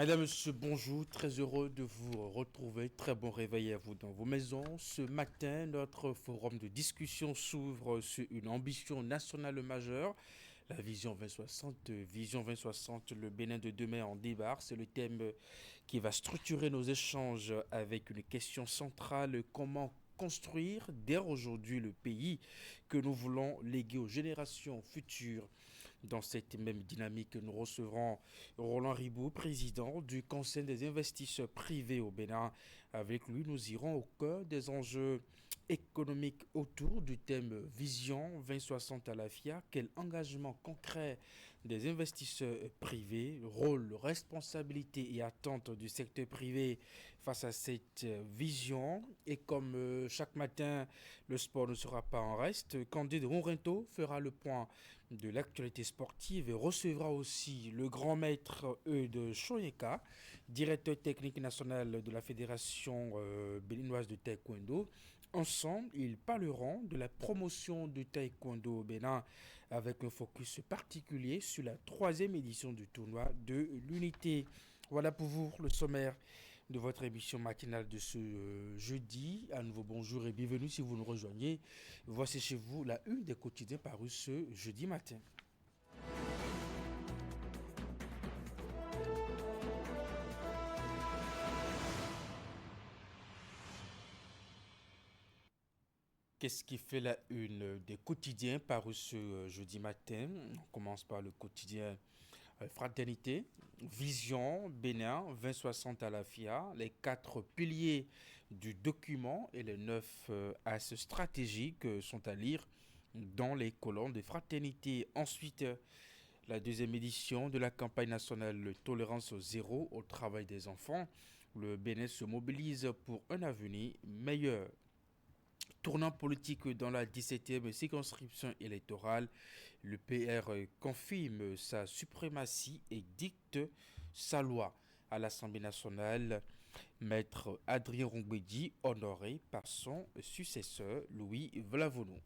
Madame, Monsieur, bonjour, très heureux de vous retrouver. Très bon réveil à vous dans vos maisons. Ce matin, notre forum de discussion s'ouvre sur une ambition nationale majeure, la Vision 2060. Vision 2060, le Bénin de demain en débat. C'est le thème qui va structurer nos échanges avec une question centrale: comment construire dès aujourd'hui le pays que nous voulons léguer aux générations futures. Dans cette même dynamique, nous recevrons Roland Ribot, président du Conseil des investisseurs privés au Bénin. Avec lui, nous irons au cœur des enjeux économiques autour du thème Vision 2060 à la FIA. Quel engagement concret des investisseurs privés, rôle, responsabilité et attente du secteur privé face à cette vision. Et comme chaque matin, le sport ne sera pas en reste, Candide Ronrinto fera le point de l'actualité sportive et recevra aussi le grand maître Eudes Shoyeka, directeur technique national de la Fédération béninoise de taekwondo. Ensemble, ils parleront de la promotion du taekwondo au Bénin avec un focus particulier sur la troisième édition du tournoi de l'unité. Voilà pour vous le sommaire de votre émission matinale de ce jeudi. À nouveau bonjour et bienvenue si vous nous rejoignez. Voici chez vous la une des quotidiens parus ce jeudi matin. Qu'est-ce qui fait la une des quotidiens parus ce jeudi matin? On commence par le quotidien Fraternité, Vision, Bénin, 2060 à la FIA, les quatre piliers du document et les neuf axes stratégiques sont à lire dans les colonnes de Fraternité. Ensuite, la deuxième édition de la campagne nationale Tolérance zéro au travail des enfants. Le Bénin se mobilise pour un avenir meilleur. Tournant politique dans la 17e circonscription électorale, le PR confirme sa suprématie et dicte sa loi. À l'Assemblée nationale, maître Adrien Rongbedi honoré par son successeur Louis Vlavono.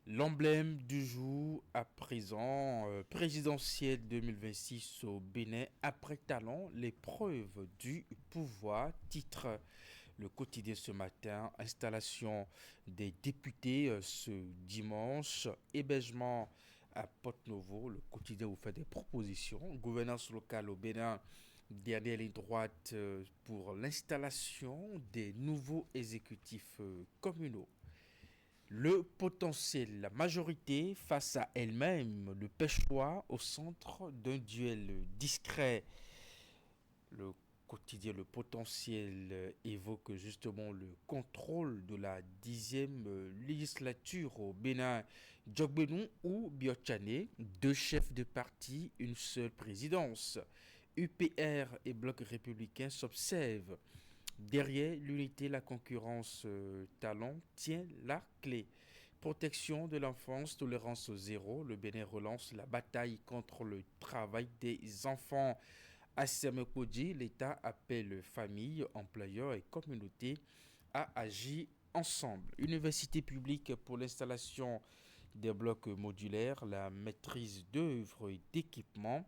L'emblème du jour à présent, présidentielle 2026 au Bénin, après talent, l'épreuve du pouvoir, titre le quotidien ce matin, installation des députés ce dimanche, hébergement à Porte-Novo, le quotidien vous fait des propositions, gouvernance locale au Bénin, dernière ligne droite pour l'installation des nouveaux exécutifs communaux. Le potentiel, la majorité face à elle-même, le pêchoir au centre d'un duel discret. Le quotidien, le potentiel évoque justement le contrôle de la 10e législature au Bénin. Djogbenou ou Biotchane, deux chefs de parti, une seule présidence. UPR et Bloc républicain s'observent. Derrière l'unité, la concurrence talent tient la clé. Protection de l'enfance, tolérance zéro. Le Bénin relance la bataille contre le travail des enfants. À Semekodi, l'État appelle familles, employeurs et communautés à agir ensemble. Université publique pour l'installation des blocs modulaires, la maîtrise d'œuvre et d'équipement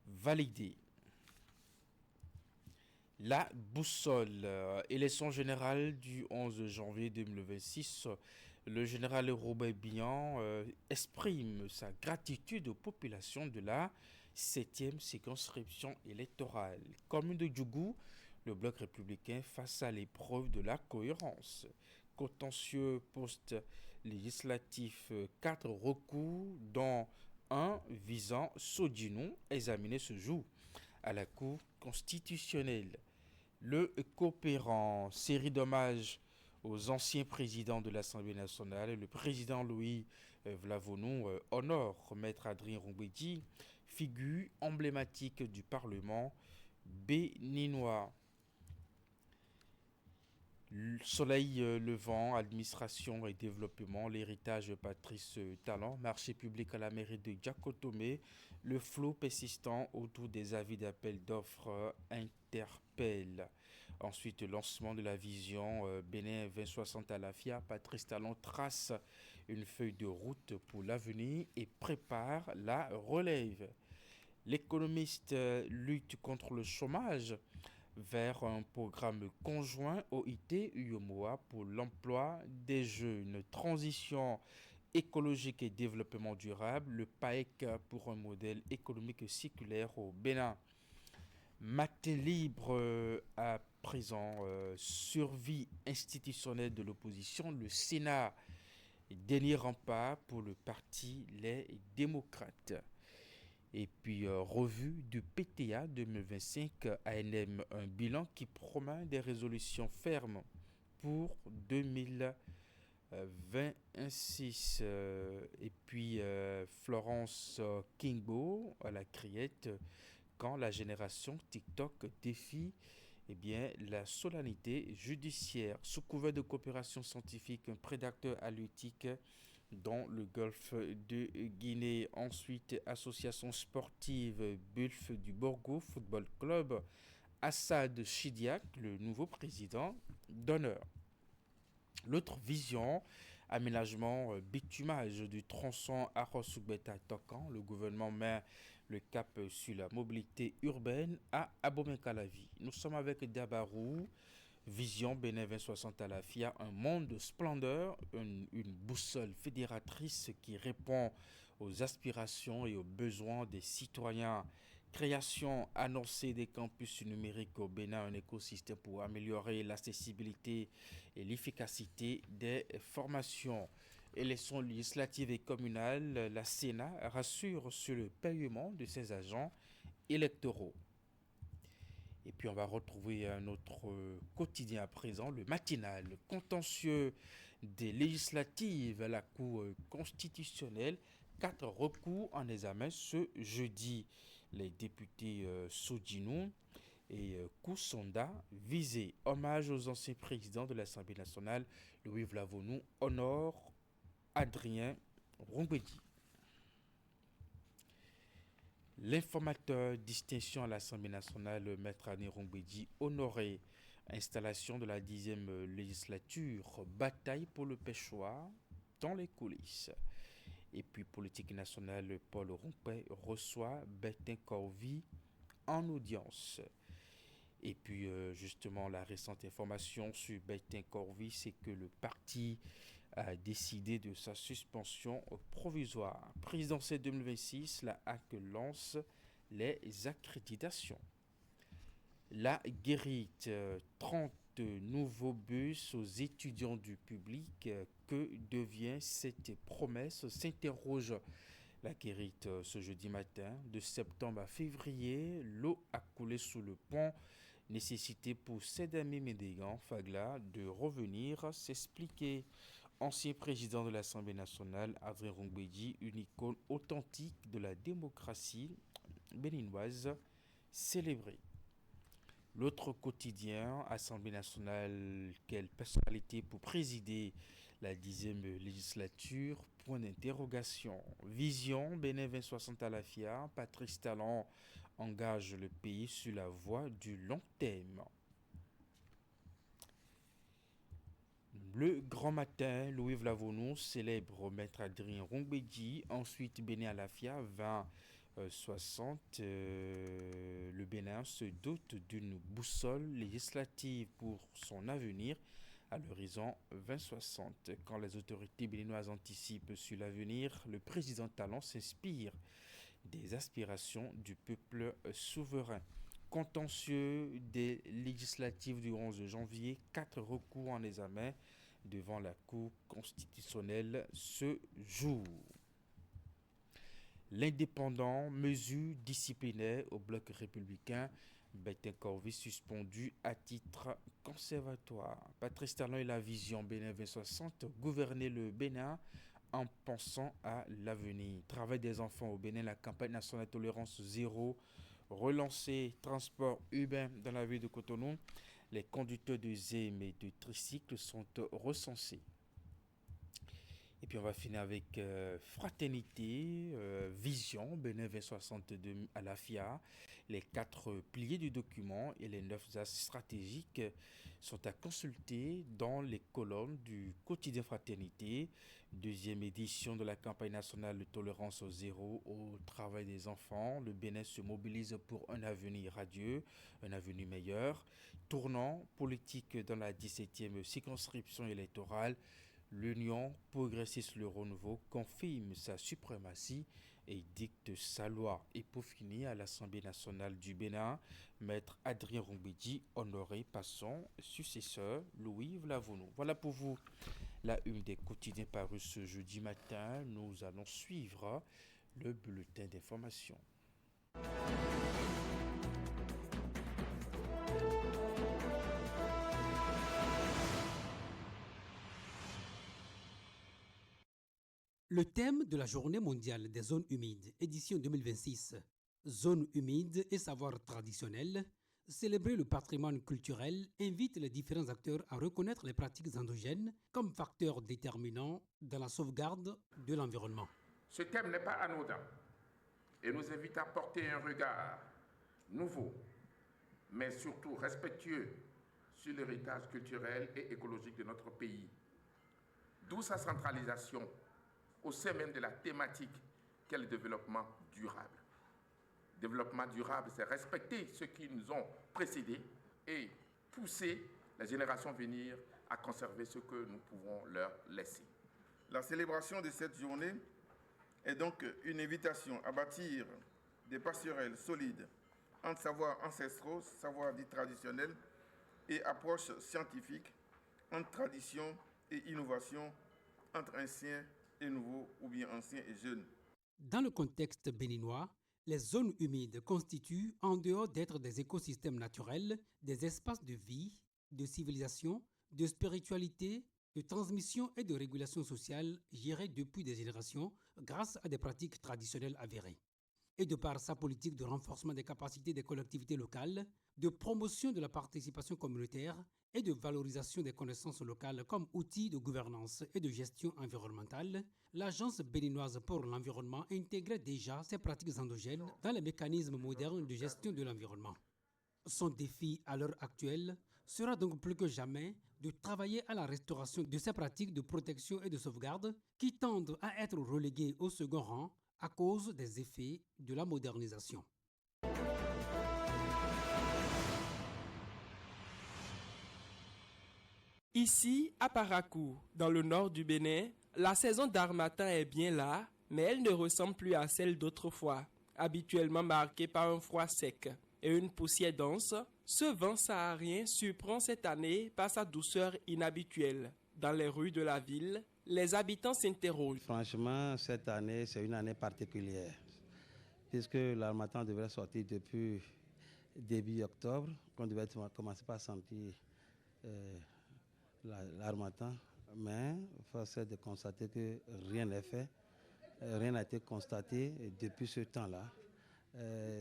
validée. La boussole, élection générale du 11 janvier 2026, le général Robert Bihan exprime sa gratitude aux populations de la 7e circonscription électorale. Commune de Djougou, le bloc républicain face à l'épreuve de la cohérence. Contentieux post-législatif, 4 recours dont un visant Sodinou, examiné ce jour à la Cour constitutionnelle. Le coopérant, série d'hommages aux anciens présidents de l'Assemblée nationale, le président Louis Vlavonou honore maître Adrien Rongbedi, figure emblématique du Parlement béninois. Soleil levant, administration et développement, l'héritage Patrice Talon, marché public à la mairie de Diakotomé, le flot persistant autour des avis d'appel d'offres interpelle. Ensuite, lancement de la vision Bénin 2060 à la FIA, Patrice Talon trace une feuille de route pour l'avenir et prépare la relève. L'économiste lutte contre le chômage vers un programme conjoint OIT-UEMOA pour l'emploi des jeunes. Transition écologique et développement durable, le PAEC pour un modèle économique circulaire au Bénin. Matin libre à présent, survie institutionnelle de l'opposition, le Sénat, dernier rempart pour le parti Les Démocrates. Et puis, revue du PTA 2025, ANM, un bilan qui promet des résolutions fermes pour 2026. Et puis, Florence Kingbo à la criette, quand la génération TikTok défie la solennité judiciaire. Sous couvert de coopération scientifique, un prédateur halieutique dans le golfe de Guinée. Ensuite, association sportive Bulf du Borgo Football Club. Assad Chidiac, le nouveau président d'honneur. L'autre vision, aménagement, bitumage du tronçon Arros-Sougbeta-Tokan. Le gouvernement met le cap sur la mobilité urbaine à Abomey-Calavi. Nous sommes avec Dabarou, Vision Bénin 2060 à la FIA, un monde de splendeur, une boussole fédératrice qui répond aux aspirations et aux besoins des citoyens. Création annoncée des campus numériques au Bénin, un écosystème pour améliorer l'accessibilité et l'efficacité des formations. Élections législatives et communales, la Sénat rassure sur le paiement de ses agents électoraux. Et puis on va retrouver un autre quotidien à présent, le matinal, le contentieux des législatives à la Cour constitutionnelle. 4 recours en examen ce jeudi. Les députés Sodinou et Koussonda visés. Hommage aux anciens présidents de l'Assemblée nationale, Louis Vlavonou honore Adrien Rongbedi. L'informateur distinction à l'Assemblée nationale, Maître Adrien Rongbedi, honoré. Installation de la 10e législature, bataille pour le pêchoir dans les coulisses. Et puis politique nationale, Paul Rompé reçoit Bertin Corvi en audience. Et puis justement la récente information sur Bertin Corvi, c'est que le parti a décidé de sa suspension provisoire. Présidentielle 2026, la HAC lance les accréditations. La guérite, 30 nouveaux bus aux étudiants du public. Que devient cette promesse s'interroge la guérite ce jeudi matin. De septembre à février, l'eau a coulé sous le pont. Nécessité pour Sedami Médégan Fagla de revenir s'expliquer. Ancien président de l'Assemblée nationale, Adrien Rongbedi, une icône authentique de la démocratie béninoise, célébrée. L'autre quotidien, Assemblée nationale, quelle personnalité pour présider la 10e législature? Point d'interrogation. Vision, Bénin 2060 à la FIA, Patrice Talon engage le pays sur la voie du long terme. Le grand matin, Louis Vlavonou célèbre Maître Adrien Rongbedi. Ensuite, Bénin Alafia, 2060. Le Bénin se dote d'une boussole législative pour son avenir à l'horizon 2060. Quand les autorités béninoises anticipent sur l'avenir, le président Talon s'inspire des aspirations du peuple souverain. Contentieux des législatives du 11 janvier, 4 recours en examen devant la Cour constitutionnelle ce jour. L'indépendant, mesure disciplinaire au bloc républicain, Bertin Corvi suspendu à titre conservatoire. Patrice Talon et la vision Bénin 2060, gouverner le Bénin en pensant à l'avenir. Travail des enfants au Bénin, la campagne nationale tolérance zéro, relancer transport urbain dans la ville de Cotonou. Les conducteurs de ZEM et de tricycles sont recensés. Et puis on va finir avec Fraternité, Vision, Bénin 2062 à la FIA. Les 4 piliers du document et les 9 axes stratégiques sont à consulter dans les colonnes du quotidien Fraternité Deuxième édition de la campagne nationale de tolérance zéro au travail des enfants. Le Bénin se mobilise pour un avenir radieux, un avenir meilleur. Tournant politique dans la 17e circonscription électorale, l'Union progressiste Le Renouveau confirme sa suprématie et dicte sa loi. Et pour finir, à l'Assemblée nationale du Bénin, Maître Adrien Roumbédi honoré par son successeur Louis Vlavounou. Voilà pour vous la une des quotidiens parus ce jeudi matin. Nous allons suivre le bulletin d'information. Le thème de la Journée mondiale des zones humides, édition 2026, Zones humides et savoirs traditionnels, célébrer le patrimoine culturel invite les différents acteurs à reconnaître les pratiques endogènes comme facteurs déterminants dans la sauvegarde de l'environnement. Ce thème n'est pas anodin et nous invite à porter un regard nouveau, mais surtout respectueux sur l'héritage culturel et écologique de notre pays. D'où sa centralisation au sein même de la thématique qu'est le développement durable. Développement durable, c'est respecter ceux qui nous ont précédés et pousser les générations à venir à conserver ce que nous pouvons leur laisser. La célébration de cette journée est donc une invitation à bâtir des passerelles solides entre savoirs ancestraux, savoirs dits traditionnels et approches scientifiques, entre tradition et innovation, entre anciens et nouveaux ou bien anciens et jeunes. Dans le contexte béninois, les zones humides constituent, en dehors d'être des écosystèmes naturels, des espaces de vie, de civilisation, de spiritualité, de transmission et de régulation sociale gérés depuis des générations grâce à des pratiques traditionnelles avérées. Et de par sa politique de renforcement des capacités des collectivités locales, de promotion de la participation communautaire et de valorisation des connaissances locales comme outil de gouvernance et de gestion environnementale, l'Agence béninoise pour l'environnement intégrait déjà ces pratiques endogènes dans les mécanismes modernes de gestion de l'environnement. Son défi à l'heure actuelle sera donc plus que jamais de travailler à la restauration de ces pratiques de protection et de sauvegarde qui tendent à être reléguées au second rang à cause des effets de la modernisation. Ici, à Parakou, dans le nord du Bénin, la saison d'harmattan est bien là, mais elle ne ressemble plus à celle d'autrefois, habituellement marquée par un froid sec et une poussière dense. Ce vent saharien surprend cette année par sa douceur inhabituelle. Dans les rues de la ville, les habitants s'interrogent. Franchement, cette année, c'est une année particulière, puisque l'harmattan devrait sortir depuis début octobre, qu'on devait commencer par sentir l'harmattan, mais force est de constater que rien n'est fait, rien n'a été constaté depuis ce temps-là.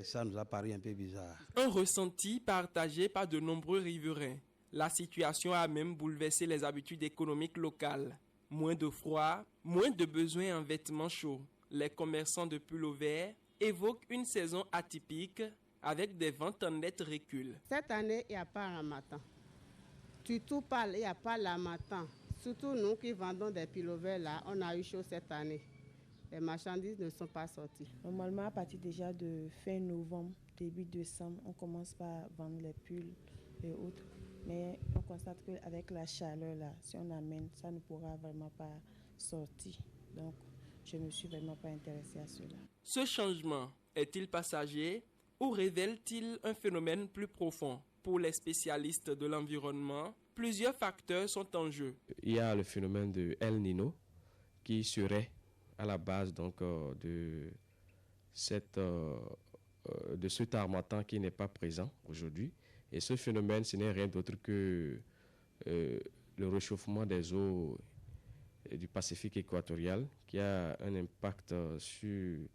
Ça nous a paru un peu bizarre. Un ressenti partagé par de nombreux riverains. La situation a même bouleversé les habitudes économiques locales. Moins de froid, moins de besoins en vêtements chauds. Les commerçants de pullovers évoquent une saison atypique avec des ventes en net recul. Cette année, il n'y a pas l'harmattan. Tu tout parles, il n'y a pas l'harmattan. Surtout nous qui vendons des pullovers là, on a eu chaud cette année. Les marchandises ne sont pas sorties. Normalement, à partir déjà de fin novembre, début décembre, on commence par vendre les pulls et autres. Mais on constate qu'avec la chaleur, là, si on amène, ça ne pourra vraiment pas sortir. Donc, je ne me suis vraiment pas intéressée à cela. Ce changement est-il passager ou révèle-t-il un phénomène plus profond? Pour les spécialistes de l'environnement, plusieurs facteurs sont en jeu. Il y a le phénomène de El Niño qui serait à la base donc, de cet harmattan qui n'est pas présent aujourd'hui. Et ce phénomène, ce n'est rien d'autre que le réchauffement des eaux du Pacifique équatorial qui a un impact sur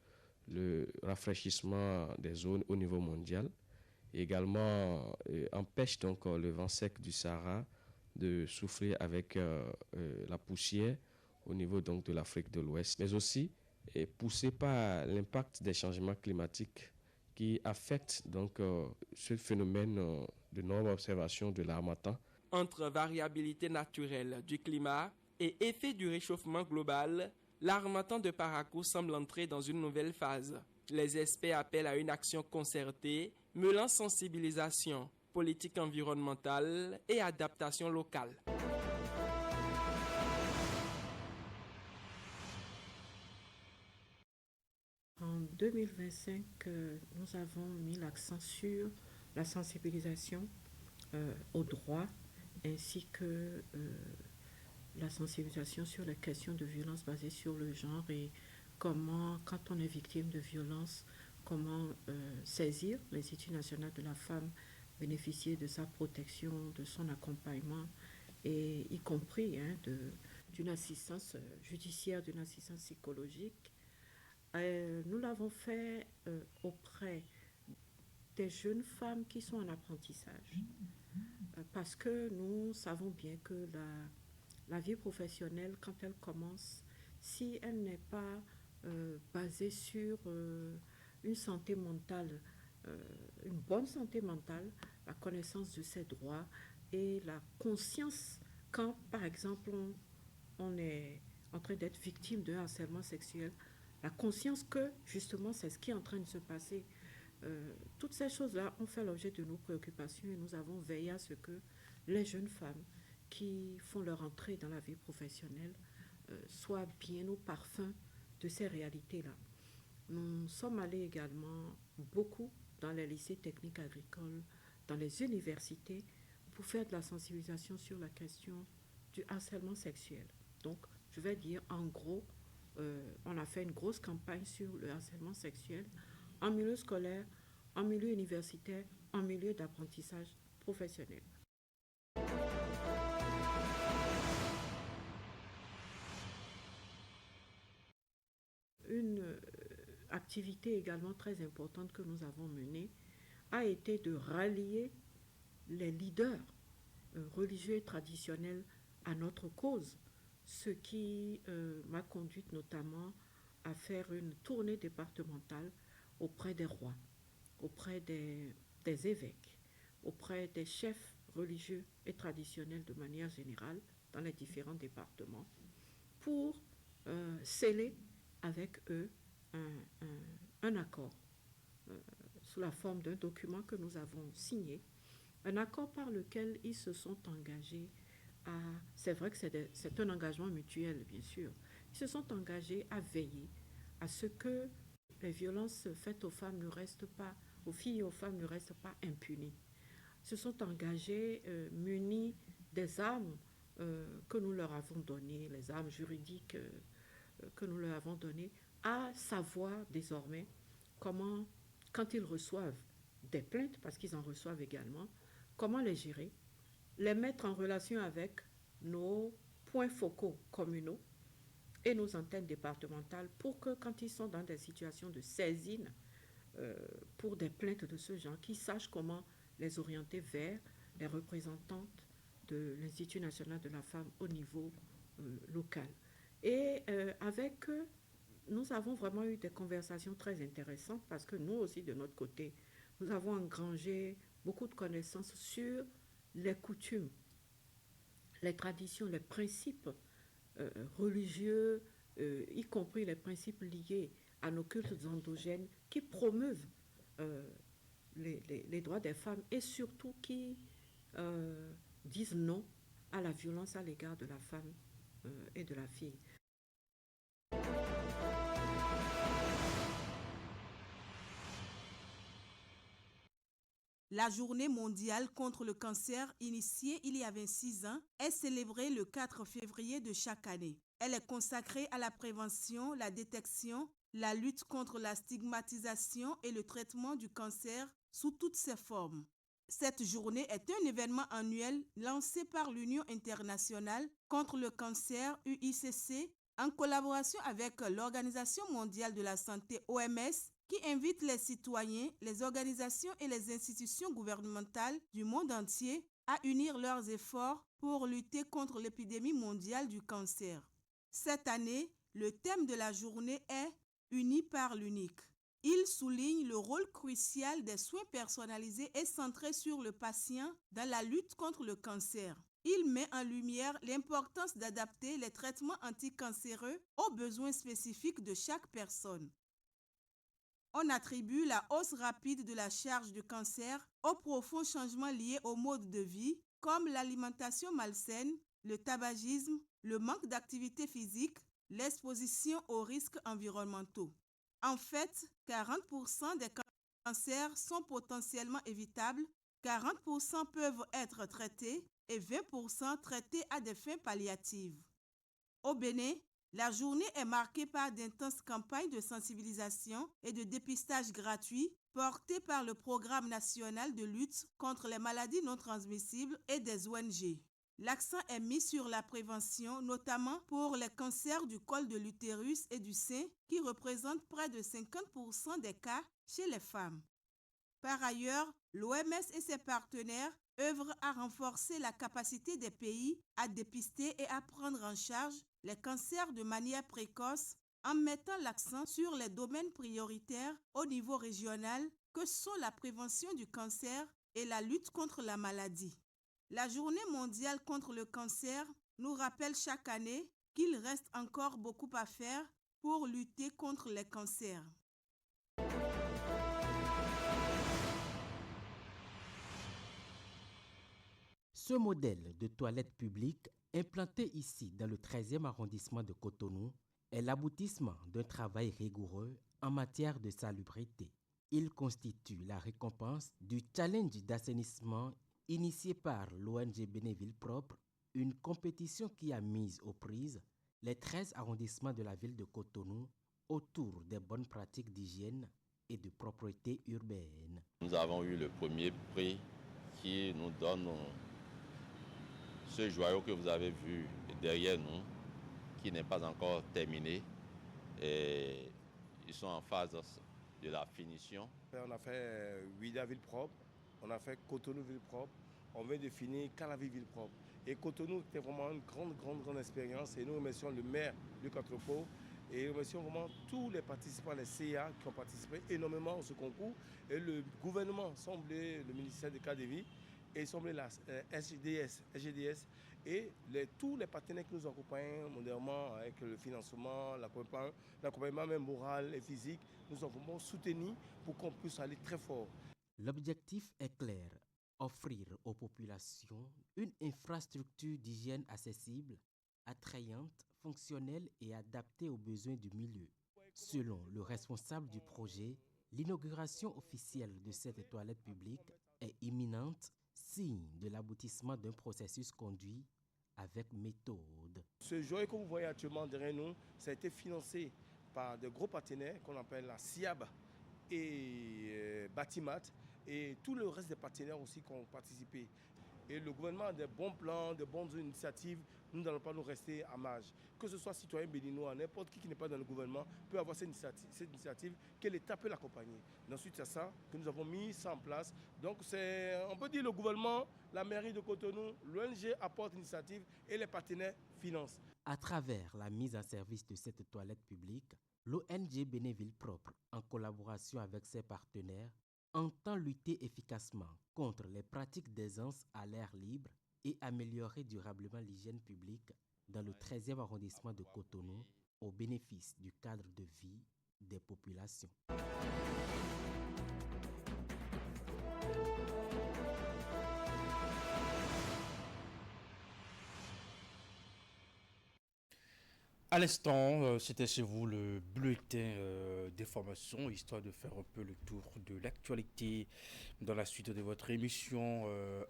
le rafraîchissement des zones au niveau mondial. Et également empêche donc le vent sec du Sahara de souffler avec la poussière au niveau donc de l'Afrique de l'Ouest, mais aussi poussé par l'impact des changements climatiques qui affectent donc ce phénomène de non-observation de l'harmattan. Entre variabilité naturelle du climat et effet du réchauffement global, l'harmattan de Parakou semble entrer dans une nouvelle phase. Les experts appellent à une action concertée, mêlant sensibilisation, politique environnementale et adaptation locale. En 2025, nous avons mis l'accent sur la sensibilisation aux droits ainsi que la sensibilisation sur les questions de violence basées sur le genre et comment, quand on est victime de violence, comment saisir l'Institut national de la femme, bénéficier de sa protection, de son accompagnement, et y compris d'une assistance judiciaire, d'une assistance psychologique. Nous l'avons fait auprès des jeunes femmes qui sont en apprentissage, parce que nous savons bien que la vie professionnelle, quand elle commence, si elle n'est pas basée sur une santé mentale, une bonne santé mentale, la connaissance de ses droits et la conscience quand, par exemple, on est en train d'être victime d'un harcèlement sexuel, la conscience que, justement, c'est ce qui est en train de se passer. Toutes ces choses-là ont fait l'objet de nos préoccupations et nous avons veillé à ce que les jeunes femmes qui font leur entrée dans la vie professionnelle soient bien au parfum de ces réalités-là. Nous sommes allés également beaucoup dans les lycées techniques agricoles, dans les universités, pour faire de la sensibilisation sur la question du harcèlement sexuel. Donc, je vais dire en gros, on a fait une grosse campagne sur le harcèlement sexuel en milieu scolaire, en milieu universitaire, en milieu d'apprentissage professionnel. Une activité également très importante que nous avons menée a été de rallier les leaders religieux et traditionnels à notre cause, ce qui m'a conduite notamment à faire une tournée départementale auprès des rois, auprès des évêques, auprès des chefs religieux et traditionnels de manière générale dans les différents départements, pour sceller avec eux un accord sous la forme d'un document que nous avons signé, un accord par lequel ils se sont engagés à... C'est vrai que c'est un engagement mutuel, bien sûr. Ils se sont engagés à veiller à ce que les violences faites aux femmes ne restent pas, aux filles et aux femmes ne restent pas impunies. Ils se sont engagés munis des armes que nous leur avons données, les armes juridiques que nous leur avons données, à savoir désormais comment, quand ils reçoivent des plaintes, parce qu'ils en reçoivent également, comment les gérer, les mettre en relation avec nos points focaux communaux et nos antennes départementales pour que quand ils sont dans des situations de saisine pour des plaintes de ce genre, qu'ils sachent comment les orienter vers les représentantes de l'Institut national de la femme au niveau local. Et avec eux, nous avons vraiment eu des conversations très intéressantes parce que nous aussi, de notre côté, nous avons engrangé beaucoup de connaissances sur les coutumes, les traditions, les principes religieux, y compris les principes liés à nos cultes endogènes qui promeuvent les droits des femmes et surtout qui disent non à la violence à l'égard de la femme et de la fille. La journée mondiale contre le cancer, initiée il y a 26 ans, est célébrée le 4 février de chaque année. Elle est consacrée à la prévention, la détection, la lutte contre la stigmatisation et le traitement du cancer sous toutes ses formes. Cette journée est un événement annuel lancé par l'Union internationale contre le cancer UICC en collaboration avec l'Organisation mondiale de la santé OMS qui invite les citoyens, les organisations et les institutions gouvernementales du monde entier à unir leurs efforts pour lutter contre l'épidémie mondiale du cancer. Cette année, le thème de la journée est « Unis par l'unique ». Il souligne le rôle crucial des soins personnalisés et centrés sur le patient dans la lutte contre le cancer. Il met en lumière l'importance d'adapter les traitements anticancéreux aux besoins spécifiques de chaque personne. On attribue la hausse rapide de la charge de cancer aux profonds changements liés au mode de vie, comme l'alimentation malsaine, le tabagisme, le manque d'activité physique, l'exposition aux risques environnementaux. En fait, 40% des cancers sont potentiellement évitables, 40% peuvent être traités et 20% traités à des fins palliatives. Au Bénin, la journée est marquée par d'intenses campagnes de sensibilisation et de dépistage gratuits portées par le Programme national de lutte contre les maladies non transmissibles et des ONG. L'accent est mis sur la prévention, notamment pour les cancers du col de l'utérus et du sein, qui représentent près de 50% des cas chez les femmes. Par ailleurs, l'OMS et ses partenaires œuvrent à renforcer la capacité des pays à dépister et à prendre en charge les cancers de manière précoce en mettant l'accent sur les domaines prioritaires au niveau régional que sont la prévention du cancer et la lutte contre la maladie. La Journée mondiale contre le cancer nous rappelle chaque année qu'il reste encore beaucoup à faire pour lutter contre les cancers. Ce modèle de toilette publique, implanté ici dans le 13e arrondissement de Cotonou, est l'aboutissement d'un travail rigoureux en matière de salubrité. Il constitue la récompense du challenge d'assainissement initié par l'ONG Bénéville Propre, une compétition qui a mis aux prises les 13 arrondissements de la ville de Cotonou autour des bonnes pratiques d'hygiène et de propreté urbaine. Nous avons eu le premier prix qui nous donne ce joyau que vous avez vu derrière nous, qui n'est pas encore terminé. Et ils sont en phase de la finition. On a fait Ouida Ville Propre, on a fait Cotonou Ville Propre, on vient de finir Calavi Ville Propre. Et Cotonou, c'était vraiment une grande expérience. Et nous remercions le maire Luc Anthropo et nous remercions vraiment tous les participants, les CIA qui ont participé énormément à ce concours. Et le gouvernement, semblait le ministère des Cadres de Vie, et semblait la SGDS et tous les partenaires qui nous accompagnent modernement avec le financement, l'accompagnement même moral et physique, nous avons soutenu pour qu'on puisse aller très fort. L'objectif est clair, offrir aux populations une infrastructure d'hygiène accessible, attrayante, fonctionnelle et adaptée aux besoins du milieu. Selon le responsable du projet, l'inauguration officielle de cette toilette publique est imminente, signe de l'aboutissement d'un processus conduit avec méthode. Ce joyau que vous voyez actuellement derrière nous, ça a été financé par de gros partenaires qu'on appelle la SIAB et Batimat et tout le reste des partenaires aussi qui ont participé. Et le gouvernement a des bons plans, de bonnes initiatives. Nous n'allons pas nous rester à marge. Que ce soit citoyen béninois, n'importe qui n'est pas dans le gouvernement peut avoir cette initiative que l'État peut l'accompagner. Ensuite, c'est ça que nous avons mis ça en place. Donc, on peut dire le gouvernement, la mairie de Cotonou, l'ONG apporte l'initiative et les partenaires financent. À travers la mise en service de cette toilette publique, l'ONG Bénéville Propre, en collaboration avec ses partenaires, entend lutter efficacement contre les pratiques d'aisance à l'air libre et améliorer durablement l'hygiène publique dans le 13e arrondissement de Cotonou au bénéfice du cadre de vie des populations. À l'instant, c'était chez vous le bulletin d'information, histoire de faire un peu le tour de l'actualité dans la suite de votre émission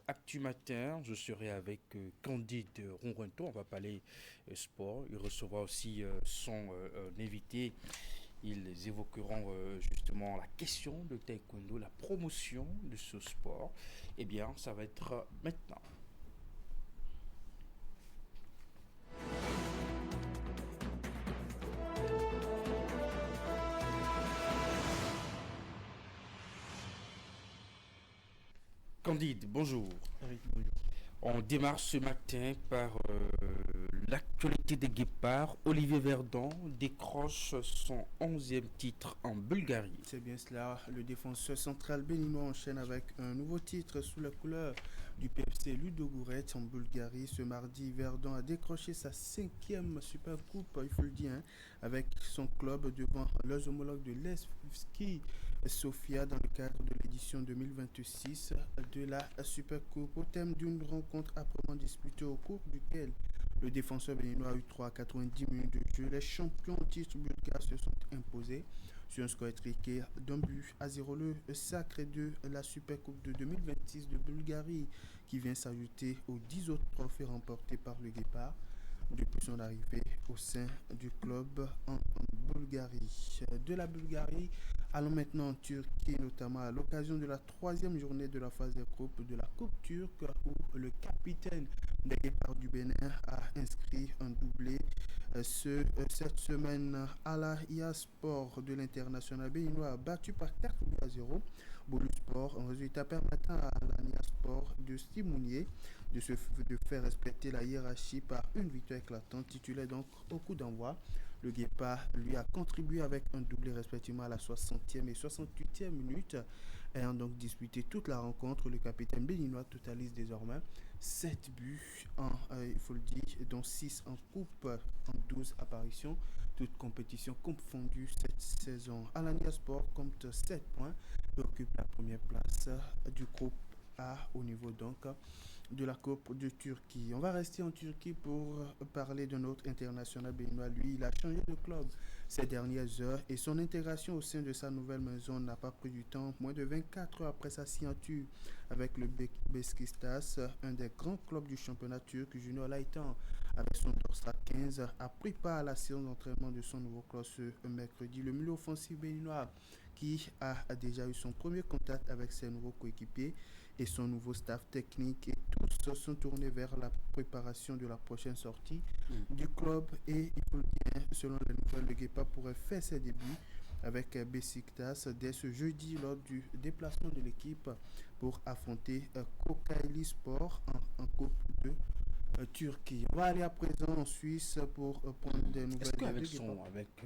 Actu Matin. Je serai avec Candide Ronronto, on va parler sport. Il recevra aussi son invité. Ils évoqueront justement la question de taekwondo, la promotion de ce sport. Eh bien, ça va être maintenant. Candide, bonjour. Oui, bonjour. On démarre ce matin par l'actualité des guépards. Olivier Verdon décroche son 11e titre en Bulgarie. C'est bien cela. Le défenseur central béninois enchaîne avec un nouveau titre sous la couleur du PFC Ludogorets en Bulgarie. Ce mardi, Verdun a décroché sa 5e Super Coupe, il faut le dire, hein, avec son club devant leurs homologues de Levski Sofia dans le cadre de l'édition 2026 de la Super Coupe, au thème d'une rencontre âprement disputée au cours duquel le défenseur béninois a eu 3 à 90 minutes de jeu. Les champions en titre bulgares se sont imposés sur un score étriqué d'1-0. Le sacre de la Super Coupe de 2026 de Bulgarie qui vient s'ajouter aux 10 autres trophées remportés par le Guépard depuis son arrivée au sein du club en Bulgarie. De la Bulgarie, allons maintenant en Turquie, notamment à l'occasion de la 3e journée de la phase des groupes de la Coupe turque où le capitaine des Guépards du Bénin a inscrit un doublé cette semaine. Alanyaspor de l'international béninois battu par 4-0 Boluspor, un résultat permettant à Alanyaspor de Stimounier de faire respecter la hiérarchie par une victoire éclatante, titulaire donc au coup d'envoi. Le Guépard lui a contribué avec un doublé respectivement à la 60e et 68e minute. Ayant donc disputé toute la rencontre, le capitaine béninois totalise désormais 7 buts, il faut le dire, dont 6 en coupe en 12 apparitions, toutes compétitions confondues cette saison. Alanyaspor compte 7 points et occupe la première place du groupe A au niveau donc de la Coupe de Turquie. On va rester en Turquie pour parler d'un autre international béninois. Lui, il a changé de club ces dernières heures et son intégration au sein de sa nouvelle maison n'a pas pris du temps. Moins de 24 heures après sa signature avec le Beşiktaş, un des grands clubs du championnat turc, Junior Laitan, avec son dorsal 15, a pris part à la séance d'entraînement de son nouveau club ce mercredi. Le milieu offensif béninois qui a déjà eu son premier contact avec ses nouveaux coéquipiers et son nouveau staff technique, et tous sont tournés vers la préparation de la prochaine sortie du club. Et il faut le dire, selon les nouvelles, le Guépard pourrait faire ses débuts avec Beşiktaş dès ce jeudi lors du déplacement de l'équipe pour affronter Kocaelispor en Coupe de Turquie. On va aller à présent en Suisse pour prendre des nouvelles. Est-ce qu'avec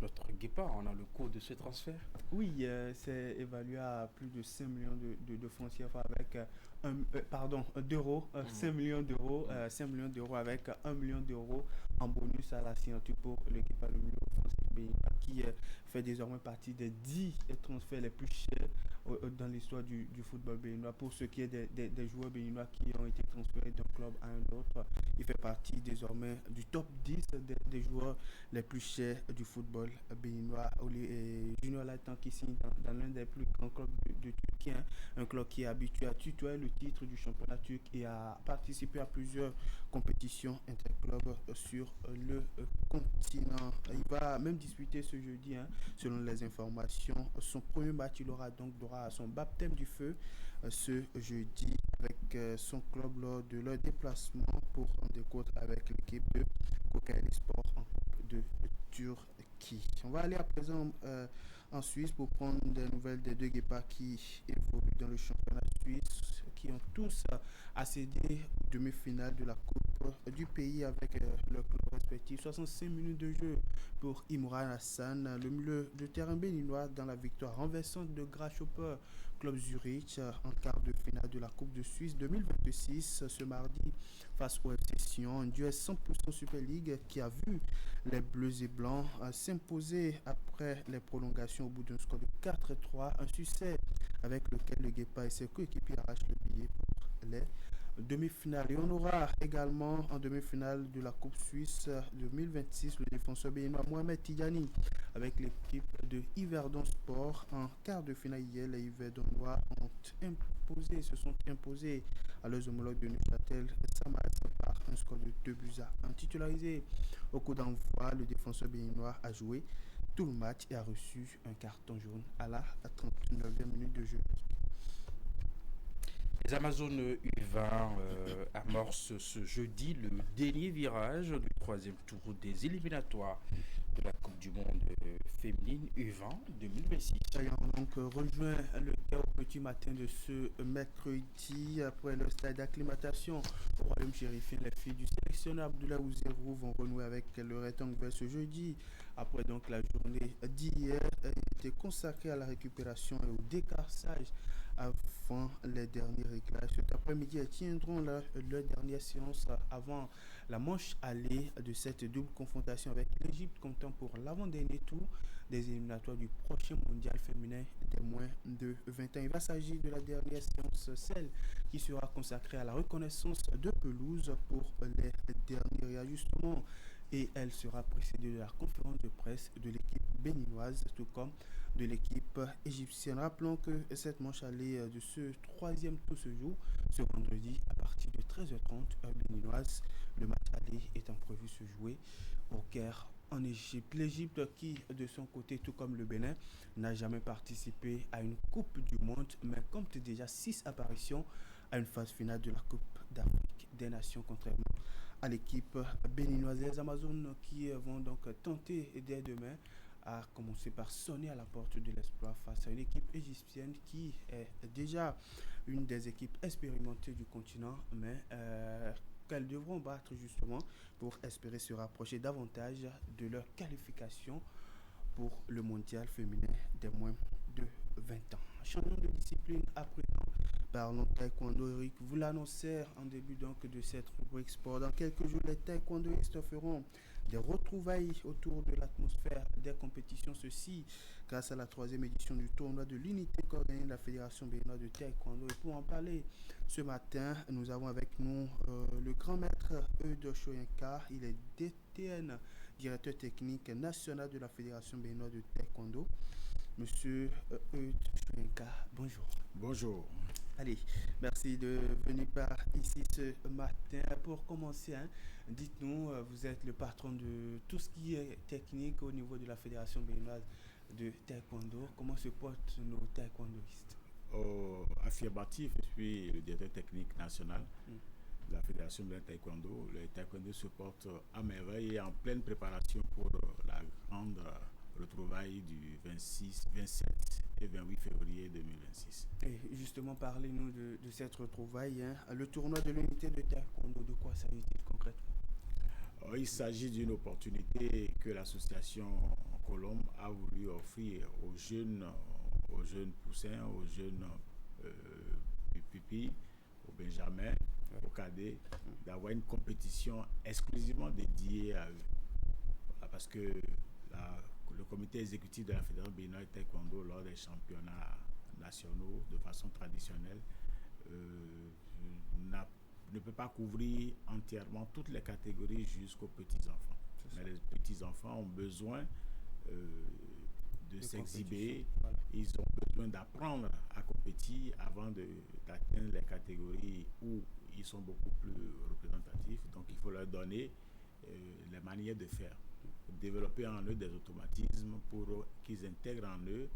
notre Guépard, on a le coût de ce transfert? Oui, c'est évalué à plus de 5 millions de francs CFA avec d'euros, 5 millions d'euros, 5 millions d'euros avec 1 million d'euros en bonus à la signature pour le Guépard, le milieu offensif qui fait désormais partie des 10 transferts les plus chers dans l'histoire du football béninois. Pour ce qui est des joueurs béninois qui ont été transférés d'un club à un autre, il fait partie désormais du top 10 des joueurs les plus chers du football béninois. Junior Laitan qui signe dans l'un des plus grands clubs de Turquie, hein, un club qui est habitué à tutoyer le titre du championnat turc et à participer à plusieurs compétitions interclubs sur le continent. Il va même disputer ce jeudi, hein, selon les informations, son premier match. Il aura donc son baptême du feu ce jeudi avec son club lors de leur déplacement pour en découdre avec l'équipe de Kocaelispor en Coupe de Turquie. On va aller à présent en Suisse pour prendre des nouvelles des deux Guépards qui évoluent dans le championnat suisse, qui ont tous accédé aux demi-finales de la Coupe du pays avec leur club respectif. 65 minutes de jeu pour Imran Hassan, le milieu de terrain béninois, dans la victoire renversante de Grasshopper Club Zurich en quart de finale de la Coupe de Suisse 2026 ce mardi face au FC Sion, un duel 100% Super League qui a vu les Bleus et Blancs s'imposer après les prolongations au bout d'un score de 4-3, un succès avec lequel le Guépard et ses coéquipiers arrachent le billet pour les demi-finale. Et on aura également en demi-finale de la Coupe Suisse 2026 le défenseur béninois Mohamed Tidjani avec l'équipe de Yverdon Sport. En quart de finale hier, les Yverdonois se sont imposés à leurs homologues de Neuchâtel Samas par un score de 2-1. Titularisé au coup d'envoi, le défenseur béninois a joué tout le match et a reçu un carton jaune à la 39e minute de jeu. Les Amazones U20 amorcent ce jeudi le dernier virage du troisième tour des éliminatoires de la Coupe du Monde féminine U20 2026. On donc rejoint le cas au petit matin de ce mercredi après le stade d'acclimatation au Royaume chérifien. Les filles du sélectionneur Abdoulaye Ouzerou vont renouer avec le rectangle vers ce jeudi après donc la journée d'hier été consacré à la récupération et au décassage avant les derniers réglages. Cet après-midi, elles tiendront leur dernière séance avant la manche allée de cette double confrontation avec l'Égypte, comptant pour l'avant-dernier tour des éliminatoires du prochain mondial féminin des moins de 20 ans. Il va s'agir de la dernière séance, celle qui sera consacrée à la reconnaissance de pelouse pour les derniers réajustements. Et elle sera précédée de la conférence de presse de l'équipe béninoise, tout comme de l'équipe égyptienne. Rappelons que cette manche allée de ce troisième tour se joue ce vendredi à partir de 13h30 heure béninoise. Le match aller étant prévu se jouer au Caire en Égypte. L'Égypte qui, de son côté, tout comme le Bénin, n'a jamais participé à une Coupe du Monde, mais compte déjà 6 apparitions à une phase finale de la Coupe d'Afrique des Nations, contrairement à l'équipe béninoise. Les Amazones qui vont donc tenter dès demain à commencer par sonner à la porte de l'exploit face à une équipe égyptienne qui est déjà une des équipes expérimentées du continent, mais qu'elles devront battre justement pour espérer se rapprocher davantage de leur qualification pour le mondial féminin des moins de 20 ans. Changeons de discipline à présent. Parlons taekwondo. Eric vous l'annoncez en début donc de cette rubrique sport. Dans quelques jours, les taekwondoistes feront des retrouvailles autour de l'atmosphère des compétitions. Ceci grâce à la 3e édition du tournoi de l'unité qu'organise la Fédération béninoise de taekwondo. Et pour en parler ce matin, nous avons avec nous le grand maître Eudes Shoyenka. Il est DTN, directeur technique national de la Fédération béninoise de taekwondo. Monsieur Eudes Shoyenka, bonjour. Bonjour. Allez, merci de venir par ici ce matin. Pour commencer, dites-nous, vous êtes le patron de tout ce qui est technique au niveau de la Fédération béninoise de taekwondo. Comment se portent nos taekwondoistes? Affirmatif, je suis le directeur technique national de la Fédération béninoise de taekwondo. Le taekwondo se porte à merveille et en pleine préparation pour la grande retrouvailles du 26, 27 et 28 février 2026. Et justement, parlez-nous de cette retrouvaille. Le tournoi de l'unité de taekwondo, de quoi s'agit-il concrètement? Il s'agit d'une opportunité que l'association Colombe a voulu offrir aux jeunes poussins, aux jeunes pupilles, aux benjamins, aux cadets, d'avoir une compétition exclusivement dédiée à eux. Voilà, parce que le comité exécutif de la Fédération béninoise de taekwondo, lors des championnats nationaux de façon traditionnelle, ne peut pas couvrir entièrement toutes les catégories jusqu'aux petits-enfants. Mais les petits-enfants ont besoin de s'exhiber, voilà. Ils ont besoin d'apprendre à compétir avant d'atteindre les catégories où ils sont beaucoup plus représentatifs. Donc il faut leur donner les manières de faire, développer en eux des automatismes pour qu'ils intègrent en eux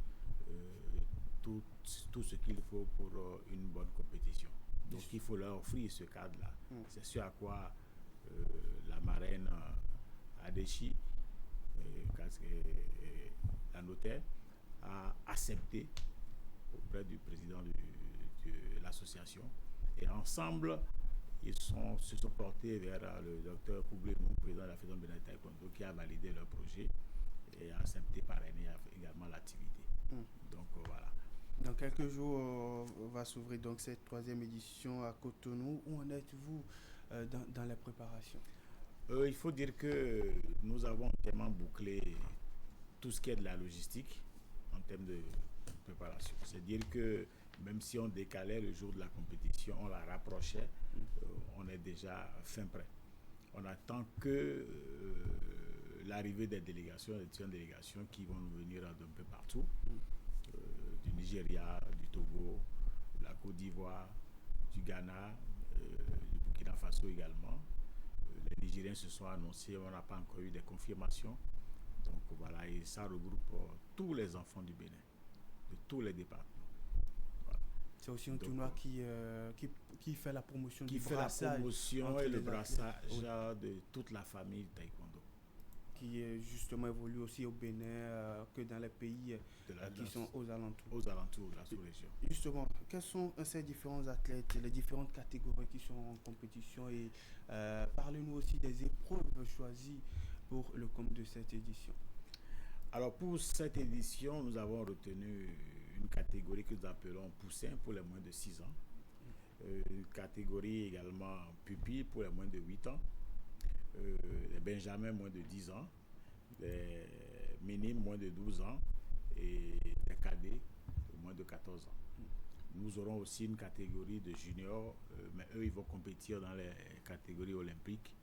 tout ce qu'il faut pour une bonne compétition. Donc il faut leur offrir ce cadre-là. C'est ce à quoi la marraine Adechi, la notaire, a accepté auprès du président de l'association. Et ensemble, ils se sont portés vers le docteur Poublemou, président de la Fédération béninoise de taekwondo, qui a validé leur projet et a accepté parrainer également l'activité. Donc voilà. Dans quelques jours, va s'ouvrir donc cette 3e édition à Cotonou. Où en êtes-vous dans les préparations? Il faut dire que nous avons tellement bouclé tout ce qui est de la logistique en termes de préparation. C'est-à-dire que même si on décalait le jour de la compétition, on la rapprochait, on est déjà fin prêt. On attend que l'arrivée des délégations, des différentes délégations qui vont nous venir d'un peu partout, du Nigeria, du Togo, de la Côte d'Ivoire, du Ghana, du Burkina Faso également. Les Nigériens se sont annoncés, on n'a pas encore eu des confirmations. Donc voilà, et ça regroupe tous les enfants du Bénin, de tous les départements. Voilà. C'est aussi un tournoi qui fait la promotion du brassage. Qui fait la promotion et le brassage de toute la famille taekwondo. Qui justement évolue aussi au Bénin que dans les pays qui sont aux alentours. Aux alentours de la sous-région. Justement, quels sont ces différents athlètes, les différentes catégories qui sont en compétition et parlez-nous aussi des épreuves choisies pour le compte de cette édition. Alors pour cette édition, nous avons retenu une catégorie que nous appelons poussin pour les moins de 6 ans, une catégorie également pupille pour les moins de 8 ans, les benjamins moins de 10 ans, les minimes moins de 12 ans et les cadets moins de 14 ans. Nous aurons aussi une catégorie de juniors, mais eux, ils vont compétir dans les catégories olympiques.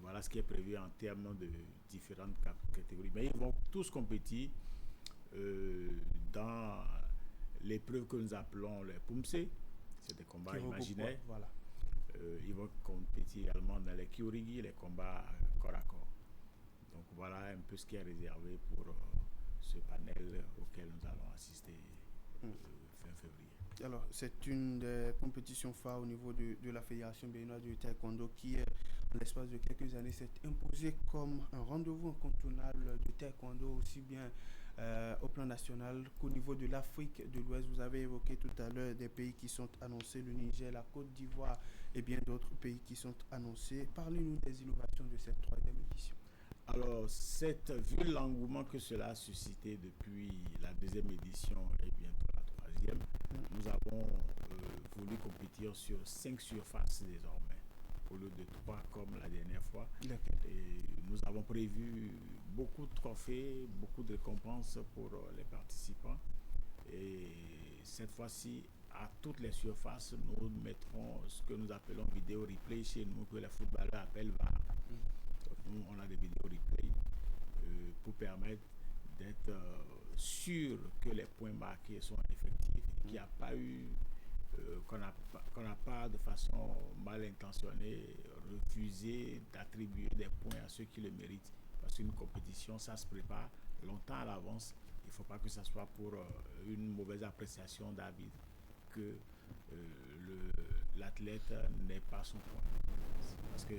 Voilà ce qui est prévu en termes de différentes catégories. Mais ils vont tous compétir dans l'épreuve que nous appelons les Pumse. C'est des combats imaginaires. Voilà. Ils vont compétir également dans les Kiorigi, les combats corps à corps. Donc voilà un peu ce qui est réservé pour ce panel auquel nous allons assister fin février. Alors, c'est une des compétitions phares au niveau de la Fédération béninoise de taekwondo qui, en l'espace de quelques années, s'est imposée comme un rendez-vous incontournable de taekwondo, aussi bien au plan national qu'au niveau de l'Afrique de l'Ouest. Vous avez évoqué tout à l'heure des pays qui sont annoncés, le Niger, la Côte d'Ivoire et bien d'autres pays qui sont annoncés. Parlez-nous des innovations de cette 3e édition. Alors, vu l'engouement que cela a suscité depuis la 2e édition et bientôt la 3e, nous avons voulu compétir sur 5 surfaces désormais, au lieu de 3 comme la dernière fois. Et nous avons prévu beaucoup de trophées, beaucoup de récompenses pour les participants. Et cette fois-ci, à toutes les surfaces, nous mettrons ce que nous appelons vidéo replay chez nous, que les footballeurs appellent VAR. Nous, on a des vidéos replay pour permettre d'être sûr que les points marqués sont effectifs, qu'il n'y a pas eu, qu'on n'a pas de façon mal intentionnée refusé d'attribuer des points à ceux qui le méritent. Parce qu'une compétition, ça se prépare longtemps à l'avance. Il ne faut pas que ça soit pour une mauvaise appréciation d'arbitre que l'athlète n'ait pas son point. Parce que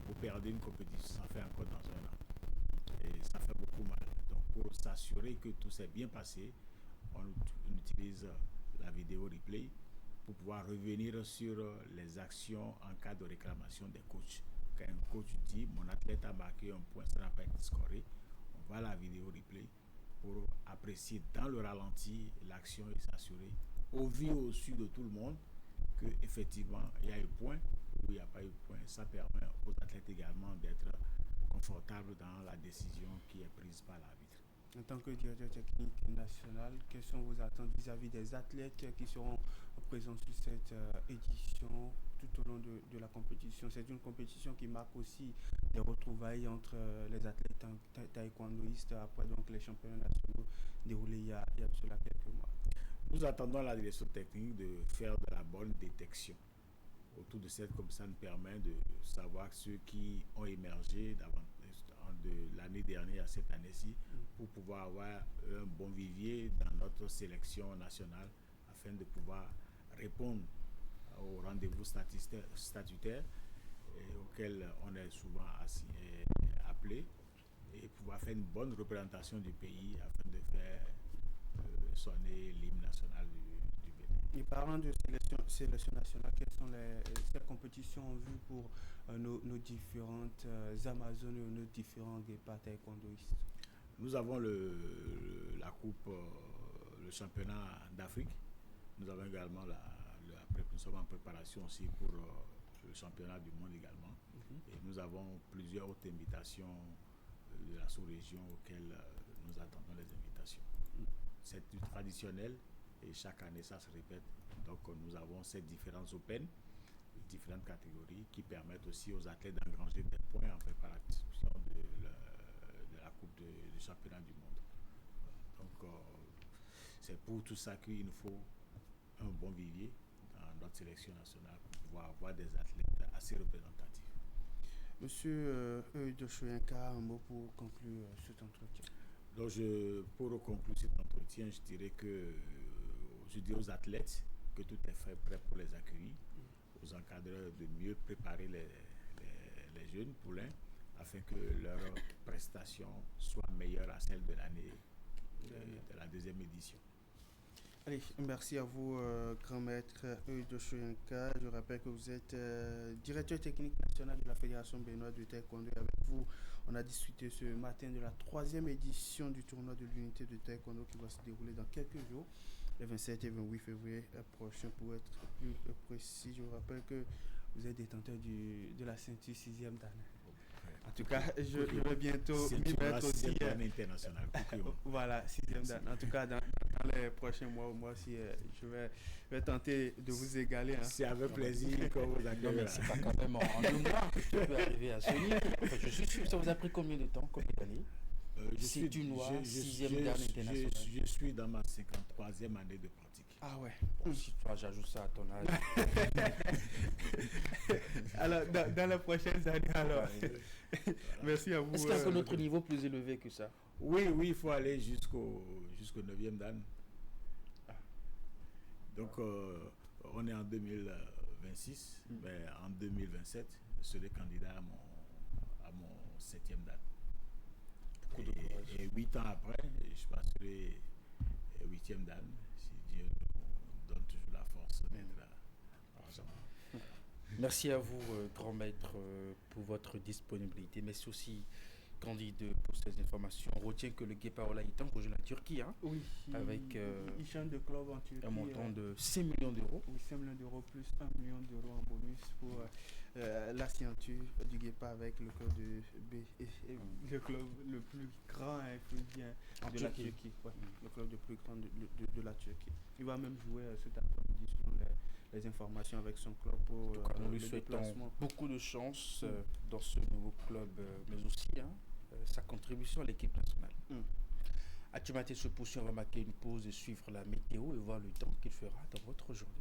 vous perdez une compétition, ça fait encore dans un an. Et ça fait beaucoup mal. Donc pour s'assurer que tout s'est bien passé, on utilise la vidéo replay pour pouvoir revenir sur les actions en cas de réclamation des coachs. Quand un coach dit mon athlète a marqué un point, ça n'a pas été scoré, on va à la vidéo replay pour apprécier dans le ralenti l'action et s'assurer au vu au su de tout le monde qu'effectivement il y a eu point ou il n'y a pas eu point. Ça permet aux athlètes également d'être confortables dans la décision qui est prise par l'arbitre. En tant que directeur technique national, quelles sont vos attentes vis-à-vis des athlètes qui seront présents sur cette édition tout au long de la compétition? C'est une compétition qui marque aussi des retrouvailles entre les athlètes taekwondoïstes après donc les championnats nationaux déroulés il y a de cela quelques mois. Nous attendons la direction technique de faire de la bonne détection autour de cette, comme ça nous permet de savoir ceux qui ont émergé de l'année dernière à cette année-ci pour pouvoir avoir un bon vivier dans notre sélection nationale afin de pouvoir répondre aux rendez-vous statutaires auxquels on est souvent appelé et pouvoir faire une bonne représentation du pays afin de faire sonner l'hymne national du Bénin. Et parlant de sélection nationale, quelles sont ces compétitions en vue pour nos différentes Amazones et nos différents guépards taekwondoïstes? Nous avons la coupe, le championnat d'Afrique. Nous avons également nous sommes en préparation aussi pour le championnat du monde également. Et nous avons plusieurs autres invitations de la sous-région auxquelles nous attendons les invitations. C'est du traditionnel et chaque année ça se répète. Donc nous avons ces différents Open, différentes catégories qui permettent aussi aux athlètes d'engranger des points en préparation de la coupe du championnat du monde. Donc c'est pour tout ça qu'il nous faut un bon vivier dans notre sélection nationale pour pouvoir avoir des athlètes assez représentatifs. Monsieur Doshoyenka, un mot pour conclure cet entretien. Donc pour conclure cet entretien, je dirais aux athlètes que tout est fait prêt pour les accueillir, aux encadreurs de mieux préparer les jeunes poulains afin que leur prestation soit meilleure à celle de l'année de la 2e édition. Allez, merci à vous, grand maître Doshoyenka. Je rappelle que vous êtes directeur technique national de la Fédération béninoise de taekwondo. Avec vous, On a discuté ce matin de la 3e édition du tournoi de l'unité de taekwondo qui va se dérouler dans quelques jours, le 27 et 28 février prochain pour être plus précis. Je vous rappelle que vous êtes détenteur de la ceinture 6e dan. En tout cas, je vais bientôt m'y mettre aussi. International. Voilà, 6e dan. En tout cas, dans les prochains mois aussi, je vais tenter de vous égaler. Hein. C'est avec plaisir qu'on vous accueille. Non, mais c'est pas quand même en 2 mois que tu peux arriver à ce niveau. Enfin, je suis sûr que ça vous a pris combien de temps, combien d'années? C'est du noir, 6e dan international. Je suis dans ma 53e année de pratique. Ah ouais. Bon, si toi, j'ajoute ça à ton âge. Alors, dans les prochaines années, alors. Merci à vous. Est-ce qu'il y a un autre niveau plus élevé que ça? Oui, il faut aller jusqu'au 9e dan. Donc, on est en 2026, mais en 2027, je serai candidat à mon 7e dan. Et 8 ans après, je passerai 8e dan, si Dieu nous donne toujours la force d'être là. Merci à vous, grand maître, pour votre disponibilité. Merci aussi, Candide, pour ces informations. On retient que le Guépard Olaïtan rejoint la Turquie, hein, oui, avec il change de club en Turquie, un montant de 5 millions d'euros. Oui, 5 millions d'euros plus 1 million d'euros en bonus pour la signature du Guépard avec le club de B, le club le plus grand de la Turquie. Ouais, le club le plus grand de la Turquie. Il va même jouer cet après-midi selon les informations avec son club pour nous lui le souhaitons déplacement. beaucoup de chance dans ce nouveau club, mais aussi sa contribution à l'équipe nationale. Actualité se poursuit, on va marquer une pause et suivre la météo et voir le temps qu'il fera dans votre journée.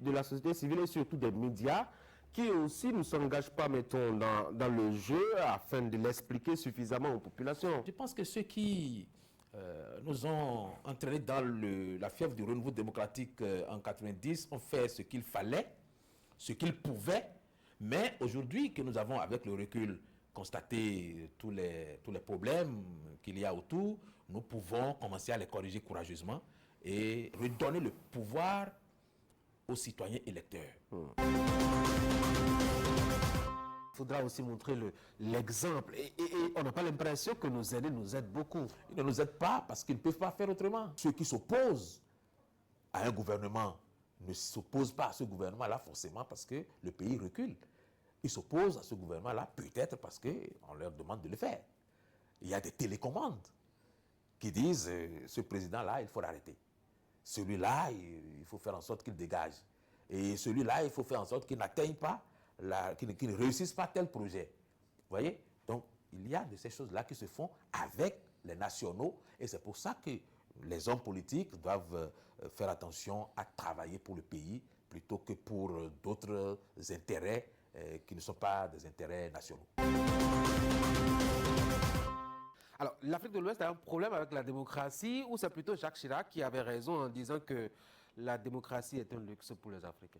De la société civile et surtout des médias qui aussi ne s'engagent pas, mettons, dans le jeu afin de l'expliquer suffisamment aux populations. Je pense que ceux qui nous ont entraînés dans la fièvre du renouveau démocratique en 90 ont fait ce qu'il fallait, ce qu'ils pouvaient, mais aujourd'hui que nous avons, avec le recul, constaté tous les problèmes qu'il y a autour, nous pouvons commencer à les corriger courageusement et redonner le pouvoir aux citoyens électeurs. Il faudra aussi montrer l'exemple. Et on n'a pas l'impression que nos aînés nous aident beaucoup. Ils ne nous aident pas parce qu'ils ne peuvent pas faire autrement. Ceux qui s'opposent à un gouvernement ne s'opposent pas à ce gouvernement-là forcément parce que le pays recule. Ils s'opposent à ce gouvernement-là peut-être parce qu'on leur demande de le faire. Il y a des télécommandes qui disent ce président-là, il faut l'arrêter. Celui-là, il faut faire en sorte qu'il dégage. Et celui-là, il faut faire en sorte qu'il n'atteigne pas, qu'il ne réussisse pas tel projet. Vous voyez? Donc, il y a de ces choses-là qui se font avec les nationaux. Et c'est pour ça que les hommes politiques doivent faire attention à travailler pour le pays plutôt que pour d'autres intérêts qui ne sont pas des intérêts nationaux. Alors, l'Afrique de l'Ouest a un problème avec la démocratie ou c'est plutôt Jacques Chirac qui avait raison en disant que la démocratie est un luxe pour les Africains?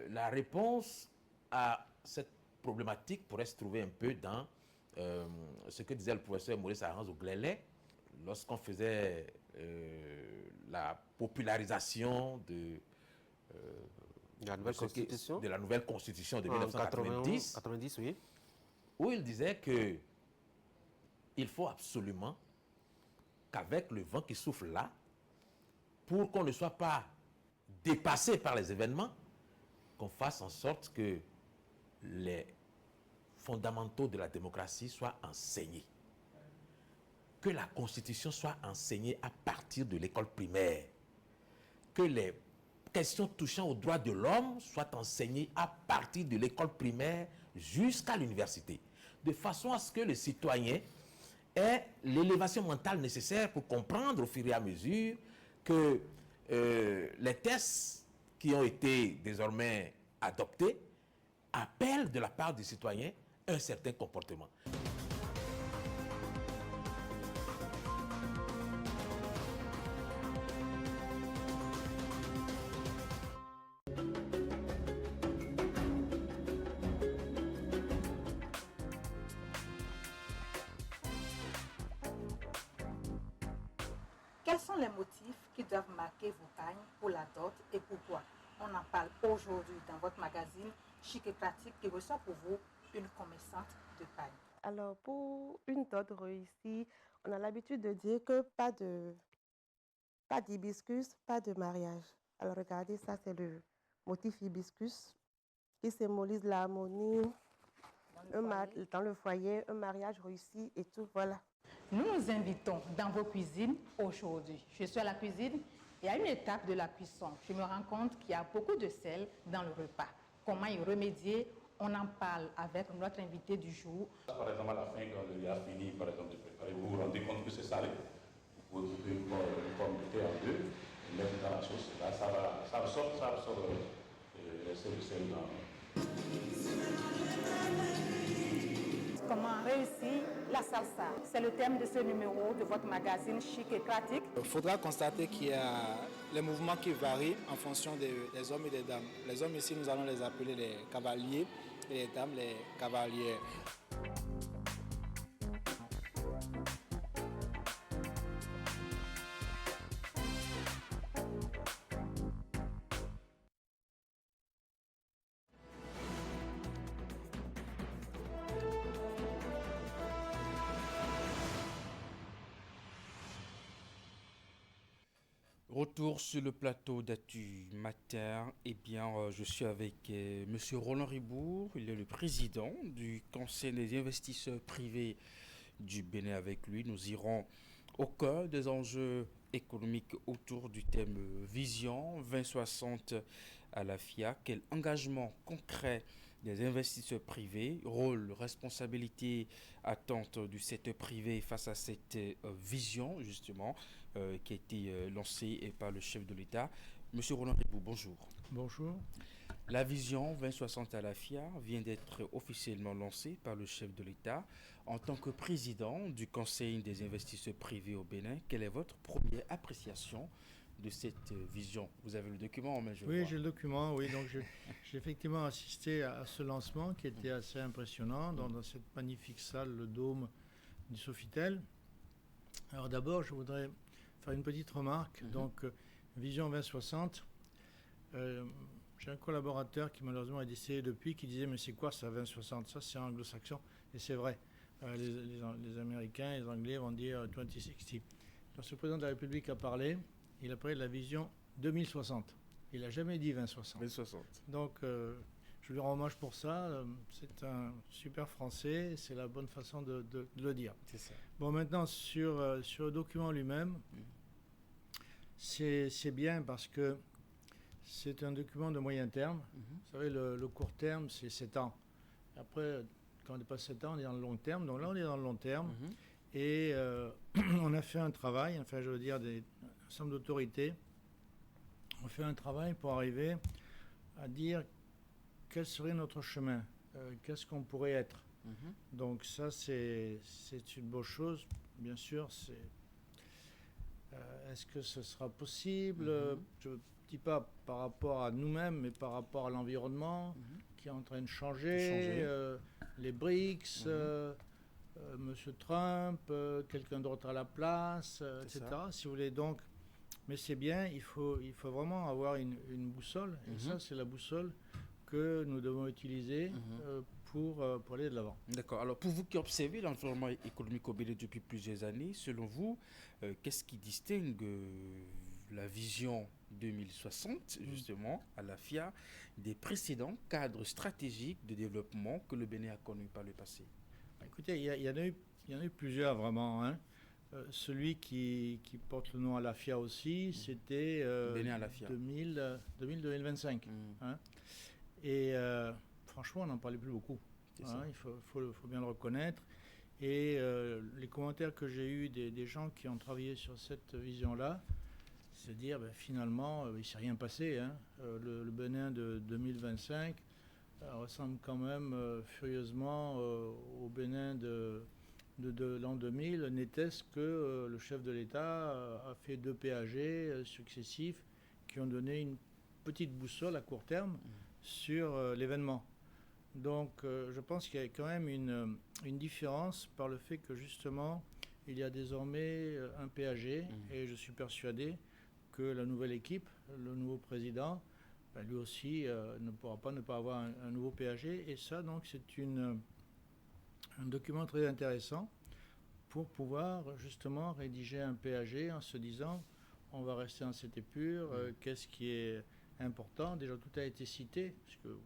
La réponse à cette problématique pourrait se trouver un peu dans ce que disait le professeur Maurice Aranz-Oglélé lorsqu'on faisait la popularisation de la nouvelle constitution de la nouvelle constitution de 1990, 90, oui. Où il disait que il faut absolument qu'avec le vent qui souffle là, pour qu'on ne soit pas dépassé par les événements, qu'on fasse en sorte que les fondamentaux de la démocratie soient enseignés. Que la Constitution soit enseignée à partir de l'école primaire. Que les questions touchant aux droits de l'homme soient enseignées à partir de l'école primaire jusqu'à l'université. De façon à ce que le citoyen ait l'élévation mentale nécessaire pour comprendre au fur et à mesure que les tests qui ont été désormais adoptés appellent de la part du citoyen un certain comportement. Quels sont les motifs qui doivent marquer vos pagnes pour la dot et pourquoi? On en parle aujourd'hui dans votre magazine Chic et Pratique qui reçoit pour vous une commerçante de pagne. Alors, pour une dot réussie, on a l'habitude de dire que pas d'hibiscus, pas de mariage. Alors, regardez, ça, c'est le motif hibiscus qui symbolise l'harmonie dans le foyer, un mariage réussi et tout, voilà. Nous nous invitons dans vos cuisines aujourd'hui. Je suis à la cuisine et à une étape de la cuisson, je me rends compte qu'il y a beaucoup de sel dans le repas. Comment y remédier? On en parle avec notre invité du jour. Par exemple, à la fin, quand le riz a fini, par exemple, de préparer, vous vous rendez compte que c'est salé. Vous coupez une pomme de terre en deux, mettre dans la sauce. Là, ça absorbe le sel dans. Comment réussir la salsa? C'est le thème de ce numéro de votre magazine Chic et Pratique. Il faudra constater qu'il y a les mouvements qui varient en fonction des hommes et des dames. Les hommes ici, nous allons les appeler les cavaliers et les dames les cavalières. Retour sur le plateau d'Actu Matin. Eh bien, je suis avec Monsieur Roland Ribour. Il est le président du Conseil des investisseurs privés du Bénin. Avec lui, nous irons au cœur des enjeux économiques autour du thème Vision 2060 à la FIA. Quel engagement concret des investisseurs privés, rôle, responsabilité, attente du secteur privé face à cette vision, justement, qui a été lancée par le chef de l'État. Monsieur Roland Ribour, bonjour. Bonjour. La vision 2060 à la FIA vient d'être officiellement lancée par le chef de l'État. En tant que président du Conseil des investisseurs privés au Bénin, quelle est votre première appréciation de cette vision? Vous avez le document en main, je vois. Oui, j'ai le document, oui. Donc, j'ai effectivement assisté à ce lancement qui était assez impressionnant dans cette magnifique salle, le dôme du Sofitel. Alors d'abord, je voudrais faire une petite remarque. Donc, Vision 2060, j'ai un collaborateur qui malheureusement est décédé depuis, qui disait « Mais c'est quoi ça, 2060 ?» Ça, c'est anglo-saxon. Et c'est vrai. Les Américains, les Anglais vont dire 2060. Lorsque le président de la République a parlé, il a parlé de la vision 2060. Il n'a jamais dit 2060. 2060. Donc, je je lui rends hommage pour ça. C'est un super français, c'est la bonne façon de le dire. C'est ça. Bon, maintenant, sur le document lui-même, c'est bien parce que c'est un document de moyen terme. Vous savez, le court terme, c'est 7 ans. Après, quand on dépasse 7 ans, on est dans le long terme. Donc là, on est dans le long terme. Et on a fait un travail, enfin, je veux dire, un certain nombre d'autorités. On fait un travail pour arriver à dire quel serait notre chemin, qu'est-ce qu'on pourrait être. Donc ça, c'est une bonne chose. Bien sûr, est-ce que ce sera possible? Je ne dis pas par rapport à nous-mêmes, mais par rapport à l'environnement qui est en train de changer. Les BRICS, Monsieur Trump, quelqu'un d'autre à la place, etc. Si vous voulez, donc, mais c'est bien, il faut vraiment avoir une boussole. Et ça, c'est la boussole que nous devons utiliser pour aller de l'avant. D'accord. Alors, pour vous qui observez l'environnement économique au Bénin depuis plusieurs années, selon vous, qu'est-ce qui distingue la vision 2060, justement, à la FIA, des précédents cadres stratégiques de développement que le Bénin a connus par le passé? Écoutez, il y en a eu plusieurs, vraiment. Hein. Celui qui porte le nom à la FIA aussi, c'était 2025. Hein. Et franchement, on n'en parlait plus beaucoup. Hein, il faut bien le reconnaître. Et les commentaires que j'ai eus des gens qui ont travaillé sur cette vision-là, c'est dire finalement, il ne s'est rien passé. Hein. Le Bénin de 2025 ressemble quand même furieusement au Bénin de l'an 2000, n'était-ce que le chef de l'État a fait 2 PAG successifs qui ont donné une petite boussole à court terme sur l'événement. Donc je pense qu'il y a quand même une différence par le fait que justement il y a désormais un PAG et je suis persuadé que la nouvelle équipe, le nouveau président, lui aussi ne pourra pas ne pas avoir un nouveau PAG. Et ça, donc, c'est un document très intéressant pour pouvoir justement rédiger un PAG en se disant on va rester en cette épure, qu'est-ce qui est important. Déjà, tout a été cité, parce que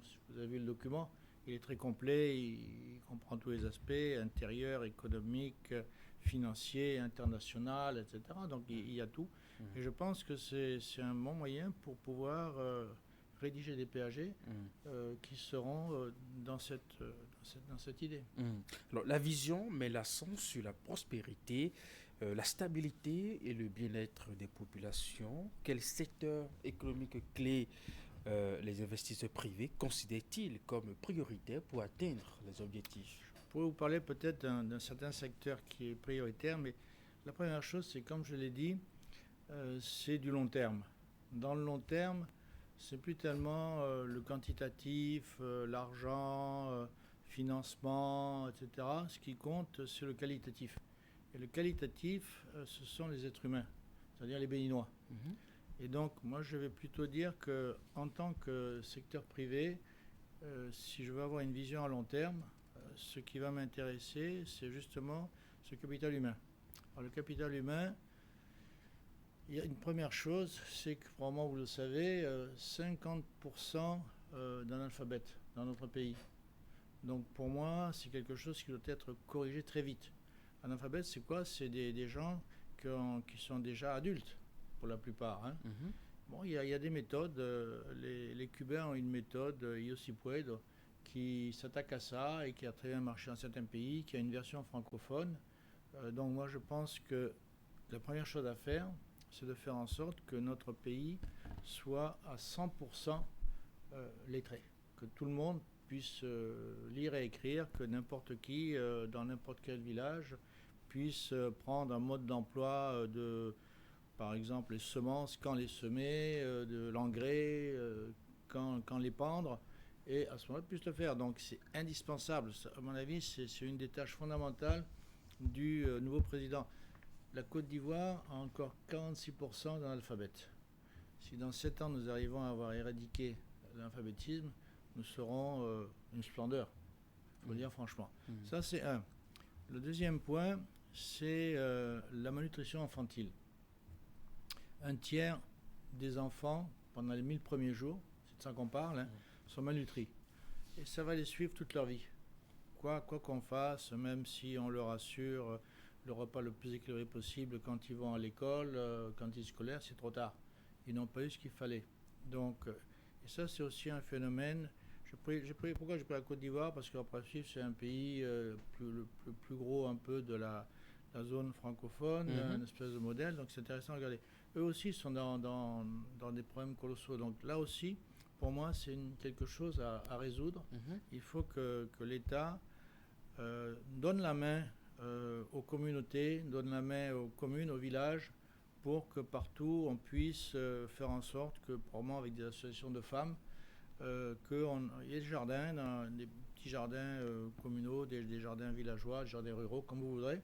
si vous avez vu le document, il est très complet, il comprend tous les aspects, intérieur, économique, financier, international, etc. Donc, il y a tout. Et je pense que c'est un bon moyen pour pouvoir rédiger des PAG qui seront dans cette idée. Alors, la vision met l'accent sur la prospérité, la stabilité et le bien-être des populations. Quel secteur économique clé les investisseurs privés considèrent-ils comme prioritaire pour atteindre les objectifs? Je pourrais vous parler peut-être d'un certain secteur qui est prioritaire, mais la première chose, c'est comme je l'ai dit, c'est du long terme. Dans le long terme, c'est plus tellement le quantitatif, l'argent, financement, etc. Ce qui compte, c'est le qualitatif. Et le qualitatif, ce sont les êtres humains, c'est-à-dire les Béninois. Et donc, moi, je vais plutôt dire qu'en tant que secteur privé, si je veux avoir une vision à long terme, ce qui va m'intéresser, c'est justement ce capital humain. Alors, le capital humain, il y a une première chose, c'est que, probablement vous le savez, 50% d'analphabètes dans notre pays. Donc pour moi, c'est quelque chose qui doit être corrigé très vite. Analphabète, c'est quoi? C'est des gens qui sont déjà adultes, pour la plupart. Hein. Bon, il y a des méthodes. Les Cubains ont une méthode, Yo Si Puedo, qui s'attaque à ça et qui a très bien marché dans certains pays, qui a une version francophone. Donc moi, je pense que la première chose à faire, c'est de faire en sorte que notre pays soit à 100% lettré, que tout le monde puisse lire et écrire, que n'importe qui, dans n'importe quel village, puisse prendre un mode d'emploi par exemple, les semences, quand les semer, de l'engrais, quand les pendre, et à ce moment-là, puisse le faire. Donc c'est indispensable. Ça, à mon avis, c'est une des tâches fondamentales du nouveau président. La Côte d'Ivoire a encore 46% d'analphabètes. Si dans 7 ans, nous arrivons à avoir éradiqué l'alphabétisme, nous serons une splendeur, il faut le dire franchement. Ça, c'est un. Le deuxième point, c'est la malnutrition infantile. Un tiers des enfants, pendant les 1000 premiers jours, c'est de ça qu'on parle, sont malnutris. Et ça va les suivre toute leur vie. Quoi qu'on fasse, même si on leur assure le repas le plus équilibré possible quand ils vont à l'école, quand ils sont scolaires, c'est trop tard. Ils n'ont pas eu ce qu'il fallait. Donc, et ça, c'est aussi un phénomène. Pourquoi j'ai pris la Côte d'Ivoire? Parce qu'en principe, c'est un pays le plus gros un peu de la zone francophone, une espèce de modèle. Donc, c'est intéressant à regarder. Eux aussi sont dans des problèmes colossaux. Donc, là aussi, pour moi, c'est quelque chose à résoudre. Il faut que l'État donne la main aux communautés, donne la main aux communes, aux villages, pour que partout on puisse faire en sorte que, probablement avec des associations de femmes, qu'il y ait des jardins, des petits jardins communaux, des jardins villageois, des jardins ruraux, comme vous voudrez,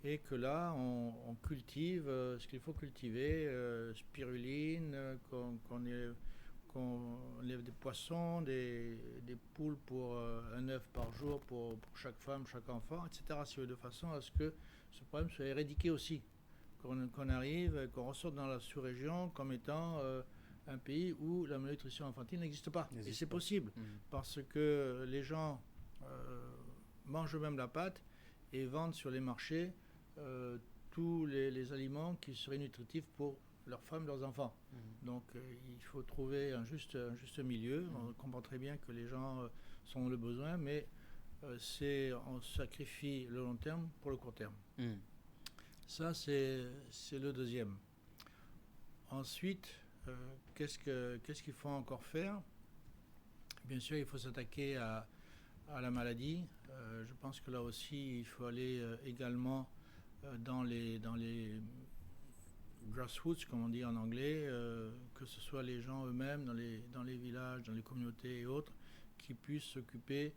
et que là on cultive ce qu'il faut cultiver, spiruline, qu'on élève des poissons, des poules pour un œuf par jour pour chaque femme, chaque enfant, etc. De façon à ce que ce problème soit éradiqué aussi, qu'on arrive, qu'on ressorte dans la sous-région comme étant un pays où la malnutrition infantile n'existe pas. Et c'est possible, parce que les gens mangent eux-mêmes la pâte et vendent sur les marchés tous les aliments qui seraient nutritifs pour leurs femmes, leurs enfants. Donc il faut trouver un juste milieu. On comprend très bien que les gens sont dans le besoin, mais on sacrifie le long terme pour le court terme. Ça, c'est le deuxième. Ensuite, qu'est-ce qu'il faut encore faire? Bien sûr, il faut s'attaquer à la maladie. Je pense que là aussi, il faut aller également dans les grassroots, comme on dit en anglais, que ce soit les gens eux-mêmes dans les villages, dans les communautés et autres, qui puissent s'occuper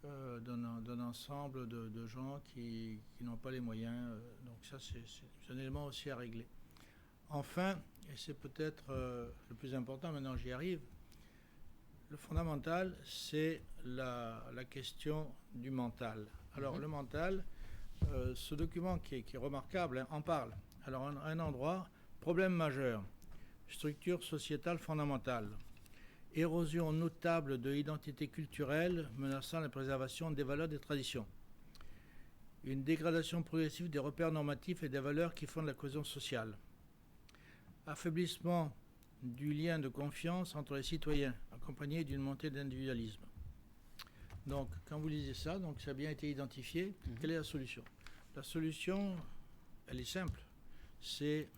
d'un ensemble de gens qui n'ont pas les moyens. Donc ça, c'est un élément aussi à régler. Enfin, et c'est peut-être le plus important, maintenant j'y arrive, le fondamental, c'est la question du mental. Alors le mental, ce document qui est remarquable, en parle. Alors un endroit, problème majeur, structure sociétale fondamentale, érosion notable de l'identité culturelle menaçant la préservation des valeurs des traditions, une dégradation progressive des repères normatifs et des valeurs qui fondent la cohésion sociale, affaiblissement du lien de confiance entre les citoyens, accompagné d'une montée d'individualisme. Donc, quand vous lisez ça, donc ça a bien été identifié. Quelle est la solution? La solution, elle est simple. C'est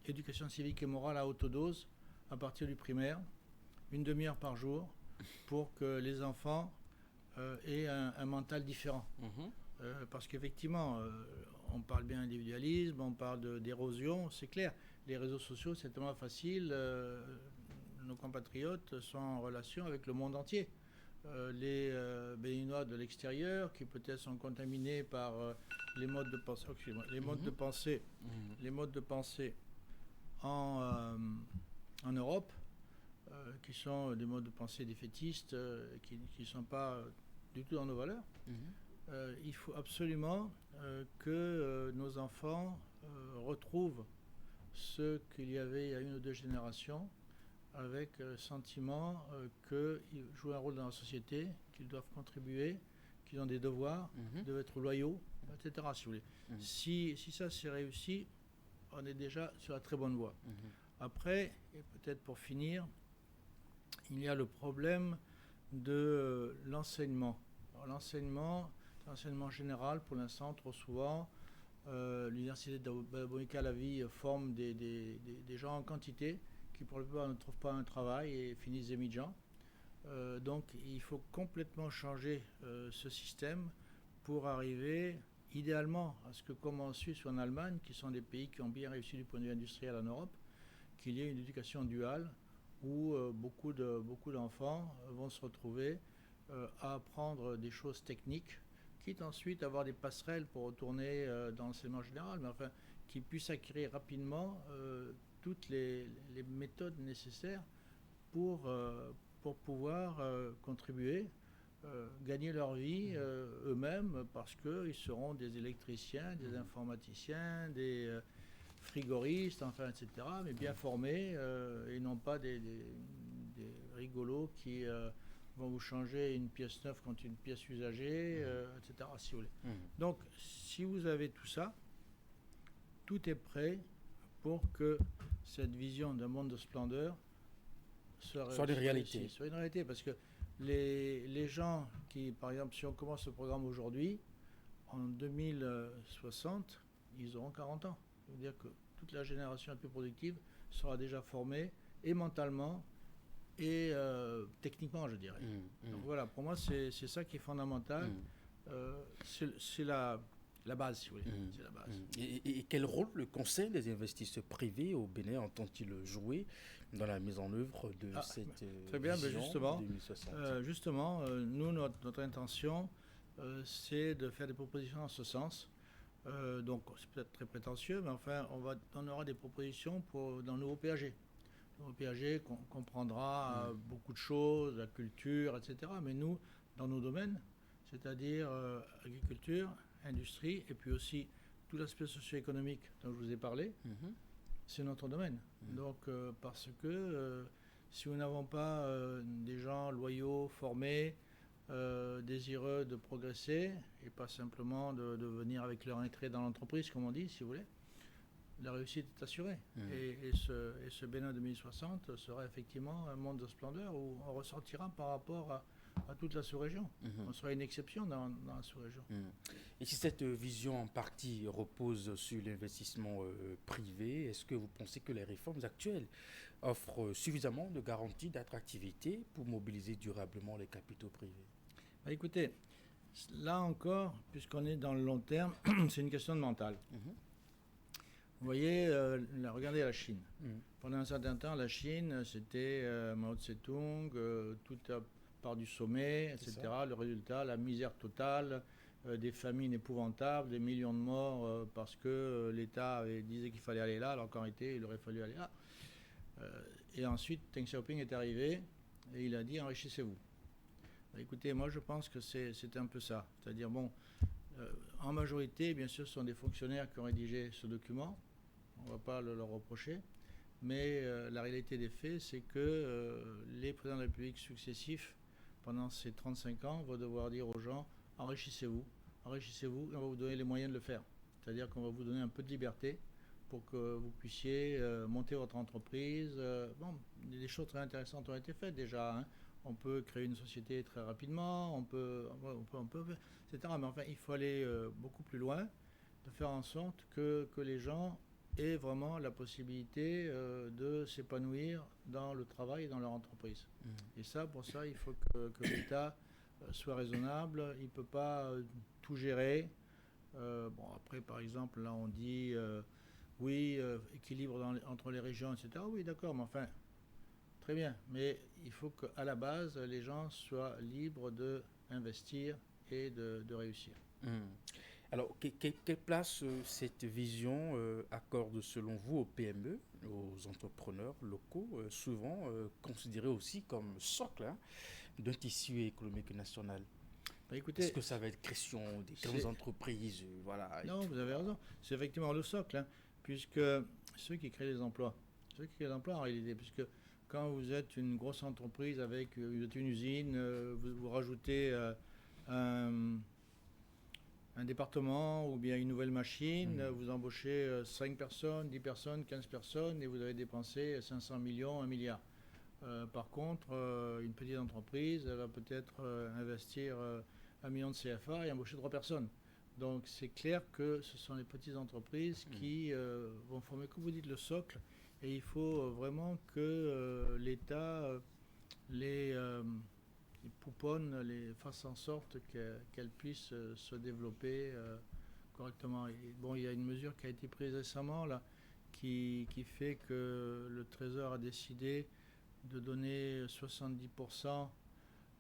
éducation civique et morale à haute dose, à partir du primaire, une demi-heure par jour, pour que les enfants aient un mental différent. Parce qu'effectivement, on parle bien d'individualisme, on parle d'érosion, c'est clair. Les réseaux sociaux, c'est tellement facile. Nos compatriotes sont en relation avec le monde entier. Les Béninois de l'extérieur, qui peut-être sont contaminés par les modes de pensée, les modes de pensée en Europe, qui sont des modes de pensée défaitistes, qui ne sont pas du tout dans nos valeurs. Il faut absolument que nos enfants retrouvent ce qu'il y avait il y a une ou deux générations, avec le sentiment qu'ils jouent un rôle dans la société, qu'ils doivent contribuer, qu'ils ont des devoirs, qu'ils doivent être loyaux, etc. Si vous voulez. Si ça c'est réussi, on est déjà sur la très bonne voie. Après, et peut-être pour finir, il y a le problème de l'enseignement. L'enseignement général, pour l'instant, trop souvent, l'université d'Abomey-Calavi forme des gens en quantité qui, pour la plupart, ne trouvent pas un travail et finissent des midjans. Donc, il faut complètement changer ce système pour arriver, idéalement, à ce que, comme en Suisse ou en Allemagne, qui sont des pays qui ont bien réussi du point de vue industriel en Europe, qu'il y ait une éducation duale où beaucoup d'enfants vont se retrouver à apprendre des choses techniques, quitte ensuite à avoir des passerelles pour retourner dans l'enseignement général, mais enfin, qui puissent acquérir rapidement toutes les méthodes nécessaires pour pouvoir contribuer, gagner leur vie eux-mêmes, parce qu'ils seront des électriciens, des informaticiens, des frigoristes, enfin, etc., mais bien formés, et non pas des rigolos qui vont vous changer une pièce neuve contre une pièce usagée, etc. Si vous voulez. Donc, si vous avez tout ça, tout est prêt pour que cette vision d'un monde de splendeur soit des réalités. Soit une réalité, parce que les gens qui, par exemple, si on commence ce programme aujourd'hui, en 2060, ils auront 40 ans. Ça veut dire que toute la génération la plus productive sera déjà formée, et mentalement, et techniquement, je dirais. Donc voilà, pour moi, c'est ça qui est fondamental. C'est la base, si vous voulez. C'est la base. Et quel rôle le Conseil des investisseurs privés au Bénin entend-il jouer dans la mise en œuvre de cette très bien, vision justement, 2060 nous, notre intention, c'est de faire des propositions en ce sens. Donc, c'est peut-être très prétentieux, mais enfin, on aura des propositions dans le nouveau PAG. Le nouveau PAG comprendra beaucoup de choses, la culture, etc. Mais nous, dans nos domaines, c'est-à-dire agriculture, industrie, et puis aussi tout l'aspect socio-économique dont je vous ai parlé, c'est notre domaine. Donc, parce que si nous n'avons pas des gens loyaux, formés, désireux de progresser, et pas simplement de venir avec leur intérêt dans l'entreprise, comme on dit, si vous voulez, la réussite est assurée. Et ce Bénin 2060 sera effectivement un monde de splendeur où on ressortira par rapport à toute la sous-région. On sera une exception dans la sous-région. Et si cette vision en partie repose sur l'investissement privé, est-ce que vous pensez que les réformes actuelles offrent suffisamment de garanties d'attractivité pour mobiliser durablement les capitaux privés? Écoutez, là encore, puisqu'on est dans le long terme, c'est une question de mental. Vous voyez, regardez la Chine. Pendant un certain temps, la Chine, c'était Mao Tse-tung, tout part du sommet, etc. Le résultat, la misère totale, des famines épouvantables, des millions de morts parce que l'État disait qu'il fallait aller là, alors qu'en réalité, il aurait fallu aller là. Et ensuite, Deng Xiaoping est arrivé et il a dit « enrichissez-vous ». Écoutez, moi je pense que c'est un peu ça. C'est-à-dire, en majorité, bien sûr, ce sont des fonctionnaires qui ont rédigé ce document. On ne va pas leur reprocher. Mais la réalité des faits, c'est que les présidents de la République successifs, pendant ces 35 ans, vont devoir dire aux gens « enrichissez-vous, enrichissez-vous, et on va vous donner les moyens de le faire ». C'est-à-dire qu'on va vous donner un peu de liberté pour que vous puissiez monter votre entreprise. Des choses très intéressantes ont été faites déjà, hein. On peut créer une société très rapidement, on peut, etc. Mais enfin, il faut aller beaucoup plus loin, de faire en sorte que les gens aient vraiment la possibilité de s'épanouir dans le travail et dans leur entreprise. Et ça, pour ça, il faut que l'État soit raisonnable. Il ne peut pas tout gérer. Après, par exemple, là, on dit, équilibre entre les régions, etc. Oui, d'accord, mais enfin... Très bien, mais il faut qu'à la base, les gens soient libres d'investir et de réussir. Alors, quelle place cette vision accorde selon vous aux PME, aux entrepreneurs locaux, souvent considérés aussi comme socle d'un tissu économique national? Écoutez, est-ce que ça va être question des grandes entreprises Non, vous avez raison. C'est effectivement le socle, puisque ceux qui créent les emplois, en réalité, puisque quand vous êtes une grosse entreprise avec une usine, vous rajoutez un département ou bien une nouvelle machine, vous embauchez 5 personnes, 10 personnes, 15 personnes et vous avez dépensé 500 millions, 1 milliard. Par contre, une petite entreprise, elle va peut-être investir 1 million de CFA et embaucher 3 personnes. Donc c'est clair que ce sont les petites entreprises qui vont former, comme vous dites, le socle. Et il faut vraiment que l'État les pouponne, les fasse en sorte qu'elles puissent se développer correctement. Et il y a une mesure qui a été prise récemment là, qui fait que le Trésor a décidé de donner 70%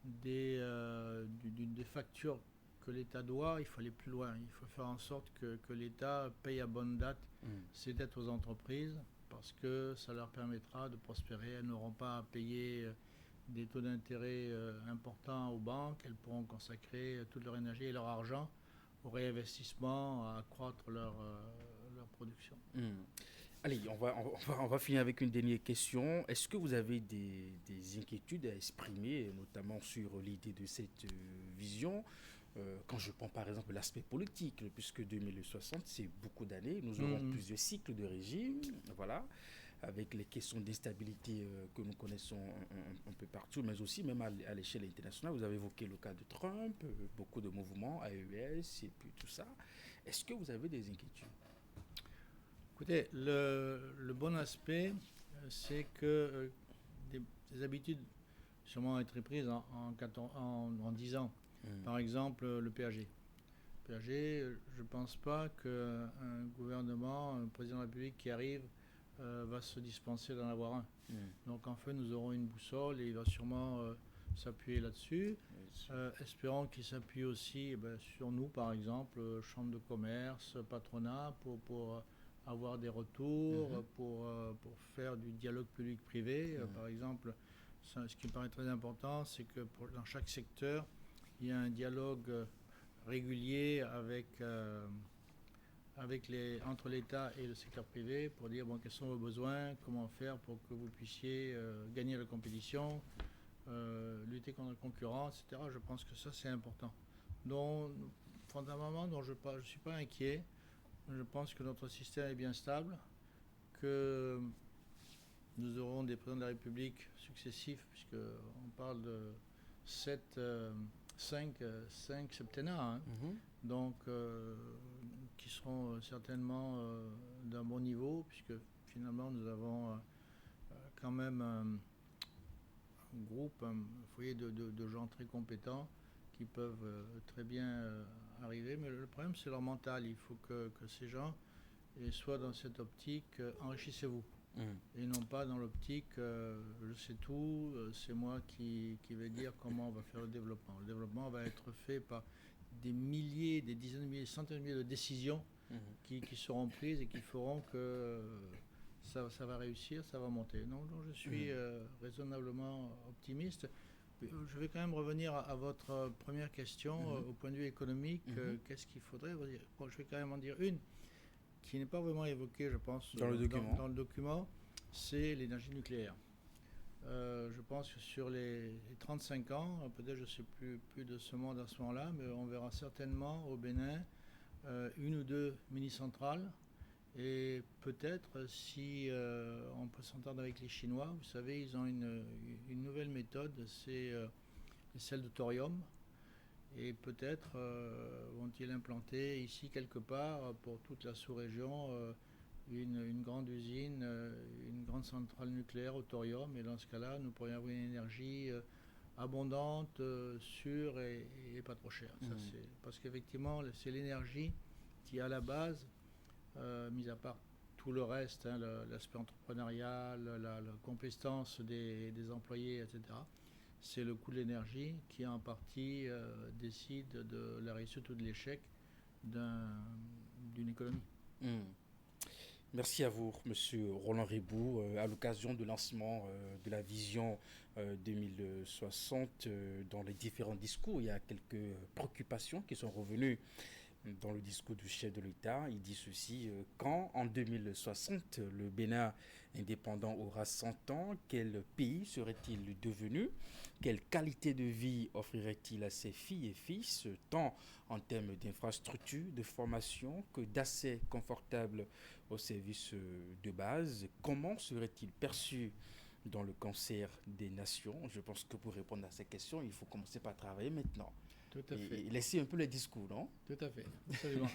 des factures que l'État doit. Il faut aller plus loin. Il faut faire en sorte que l'État paye à bonne date ses dettes aux entreprises, parce que ça leur permettra de prospérer. Elles n'auront pas à payer des taux d'intérêt importants aux banques. Elles pourront consacrer toute leur énergie et leur argent au réinvestissement, à accroître leur production. Allez, on va finir avec une dernière question. Est-ce que vous avez des inquiétudes à exprimer, notamment sur l'idée de cette vision quand je prends par exemple l'aspect politique, puisque 2060, c'est beaucoup d'années, nous aurons plusieurs cycles de régime, voilà, avec les questions d'instabilité que nous connaissons un peu partout, mais aussi même à l'échelle internationale. Vous avez évoqué le cas de Trump, beaucoup de mouvements, AES et puis tout ça. Est-ce que vous avez des inquiétudes? Écoutez, le bon aspect, c'est que des habitudes sûrement ont été prises en 10 ans. Par exemple, le PAG. PAG, je ne pense pas qu'un gouvernement, un président de la République qui arrive va se dispenser d'en avoir un. Donc en fait, nous aurons une boussole et il va sûrement s'appuyer là-dessus. Espérons qu'il s'appuie aussi sur nous, par exemple, chambre de commerce, patronat, pour avoir des retours, pour faire du dialogue public-privé. Par exemple, ce qui me paraît très important, c'est que dans chaque secteur, il y a un dialogue régulier entre l'État et le secteur privé pour dire quels sont vos besoins, comment faire pour que vous puissiez gagner la compétition, lutter contre la concurrence, etc. Je pense que ça, c'est important. Donc, fondamentalement, je ne suis pas inquiet. Je pense que notre système est bien stable, que nous aurons des présidents de la République successifs, puisqu'on parle de 5 septennats, donc qui seront certainement d'un bon niveau, puisque finalement nous avons quand même un groupe, un foyer de gens très compétents qui peuvent très bien arriver, mais le problème c'est leur mental. Il faut que ces gens soient dans cette optique enrichissez-vous. Et non pas dans l'optique je sais tout, c'est moi qui vais dire comment on va faire le développement. Le développement va être fait par des milliers, des dizaines de milliers, des centaines de milliers de décisions qui seront prises et qui feront que ça va réussir, ça va monter. Donc je suis raisonnablement optimiste. Je vais quand même revenir à votre première question au point de vue économique. Qu'est-ce qu'il faudrait? Je vais quand même en dire une qui n'est pas vraiment évoquée, je pense, dans le document, c'est l'énergie nucléaire. Je pense que sur les 35 ans, peut-être je ne suis plus de ce monde à ce moment-là, mais on verra certainement au Bénin une ou deux mini-centrales. Et peut-être si on peut s'entendre avec les Chinois, vous savez, ils ont une nouvelle méthode, c'est celle de thorium. Et peut-être vont-ils implanter ici quelque part pour toute la sous-région une grande usine, une grande centrale nucléaire au thorium. Et dans ce cas-là, nous pourrions avoir une énergie abondante, sûre et pas trop chère. Ça, parce qu'effectivement, c'est l'énergie qui, à la base, mis à part tout le reste, l'aspect entrepreneurial, la compétence des employés, etc., c'est le coût de l'énergie qui en partie décide de la réussite ou de l'échec d'une économie. Merci à vous, Monsieur Roland Ribou. À l'occasion du lancement de la vision 2060, dans les différents discours, il y a quelques préoccupations qui sont revenues dans le discours du chef de l'État. Il dit ceci, quand en 2060 le Bénin indépendant aura 100 ans, quel pays serait-il devenu? Quelle qualité de vie offrirait-il à ses filles et fils, tant en termes d'infrastructures, de formation que d'accès confortable aux services de base? Comment serait-il perçu dans le concert des nations? Je pense que pour répondre à ces questions, il faut commencer par travailler maintenant. Tout à fait. Et laisser un peu les discours, non? Tout à fait, absolument.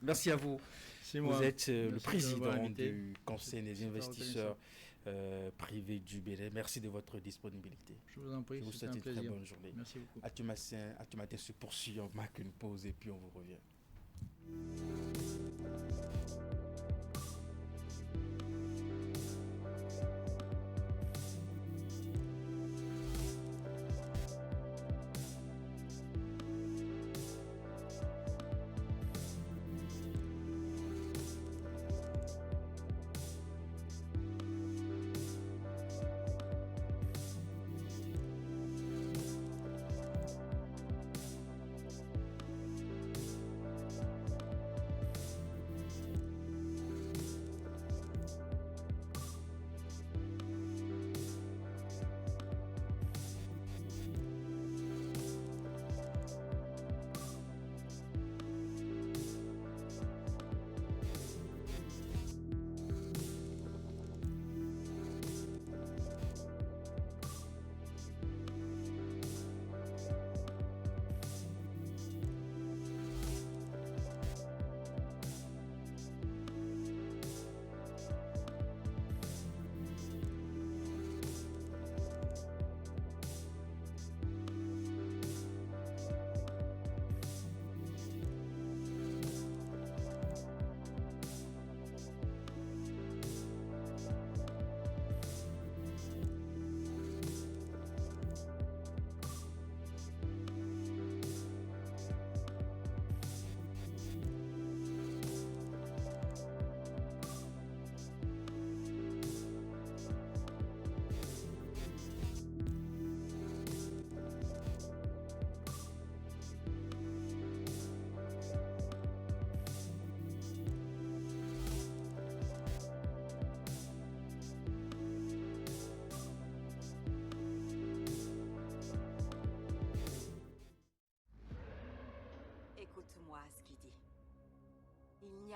Merci à vous. C'est moi. Vous êtes le président du du Conseil des investisseurs privés du Bénin. Merci de votre disponibilité. Je vous en prie, je vous souhaite une très bonne journée. Merci beaucoup. Atumatin se poursuit, on marque une pause et puis on vous revient.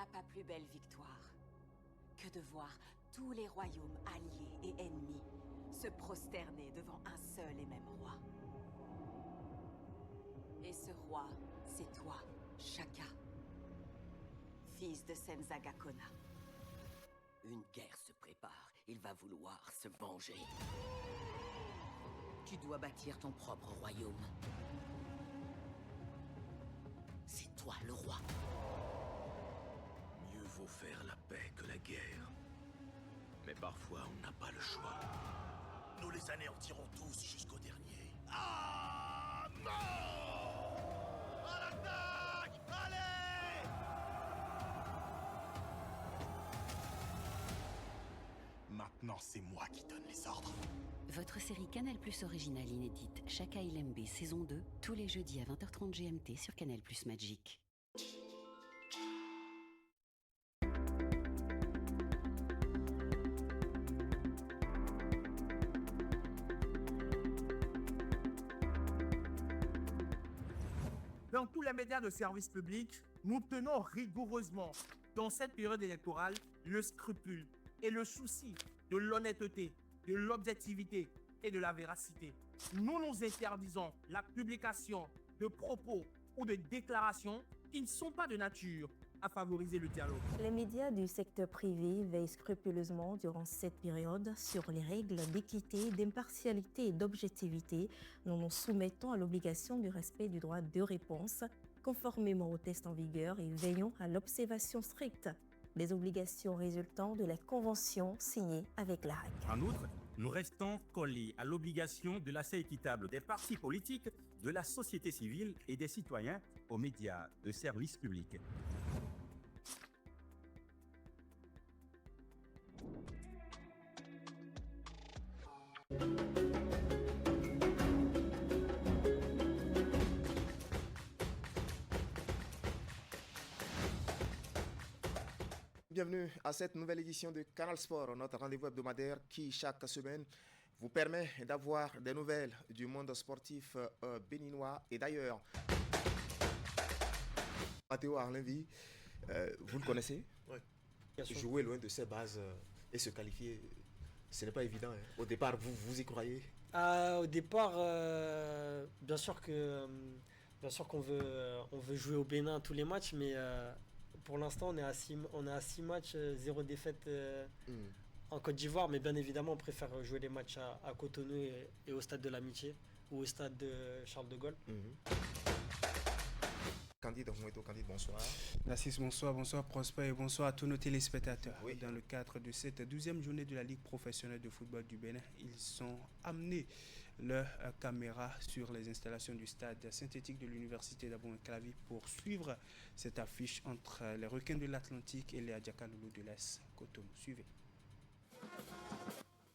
a pas plus belle victoire que de voir tous les royaumes alliés et ennemis se prosterner devant un seul et même roi. Et ce roi, c'est toi, Shaka, fils de Senzaga Kona. Une guerre se prépare. Il va vouloir se venger. Tu dois bâtir ton propre royaume. C'est toi le roi. Mieux vaut faire la paix que la guerre. Mais parfois, on n'a pas le choix. Nous les anéantirons tous jusqu'au dernier. Ah, mort! À l'attaque! Allez! Maintenant, c'est moi qui donne les ordres. Votre série Canal+ originale inédite Shaka Ilembe saison 2, tous les jeudis à 20h30 GMT sur Canal+ Magic. Dans tous les médias de service public, nous tenons rigoureusement, dans cette période électorale, le scrupule et le souci de l'honnêteté, de l'objectivité et de la véracité. Nous nous interdisons la publication de propos ou de déclarations qui ne sont pas de nature à favoriser le dialogue. Les médias du secteur privé veillent scrupuleusement durant cette période sur les règles d'équité, d'impartialité et d'objectivité. Nous nous soumettons à l'obligation du respect du droit de réponse, conformément aux tests en vigueur, et veillons à l'observation stricte des obligations résultant de la convention signée avec l'ARAC. En outre, nous restons collés à l'obligation de l'accès équitable des partis politiques, de la société civile et des citoyens aux médias de service public. Bienvenue à cette nouvelle édition de Canal Sport, notre rendez-vous hebdomadaire qui, chaque semaine, vous permet d'avoir des nouvelles du monde sportif béninois et d'ailleurs. Matteo Arlenvi, vous le connaissez? Oui. Jouer loin de ses bases et se qualifier, ce n'est pas évident. Hein. Au départ, vous y croyez? Au départ, bien sûr qu'on veut jouer au Bénin tous les matchs, mais pour l'instant, on est à 6 matchs, 0 défaite en Côte d'Ivoire, mais bien évidemment, on préfère jouer les matchs à Cotonou et au Stade de l'Amitié ou au Stade de Charles de Gaulle. Candide Moueto, Candide, bonsoir. Narcisse, bonsoir, bonsoir Prosper et bonsoir à tous nos téléspectateurs. Oui. Dans le cadre de cette 12e journée de la Ligue professionnelle de football du Bénin, ils sont amenés leur caméra sur les installations du stade synthétique de l'université d'Abou-Clavi pour suivre cette affiche entre les Requins de l'Atlantique et les Adjaka-Loulou de l'Est Cotonou. Suivez.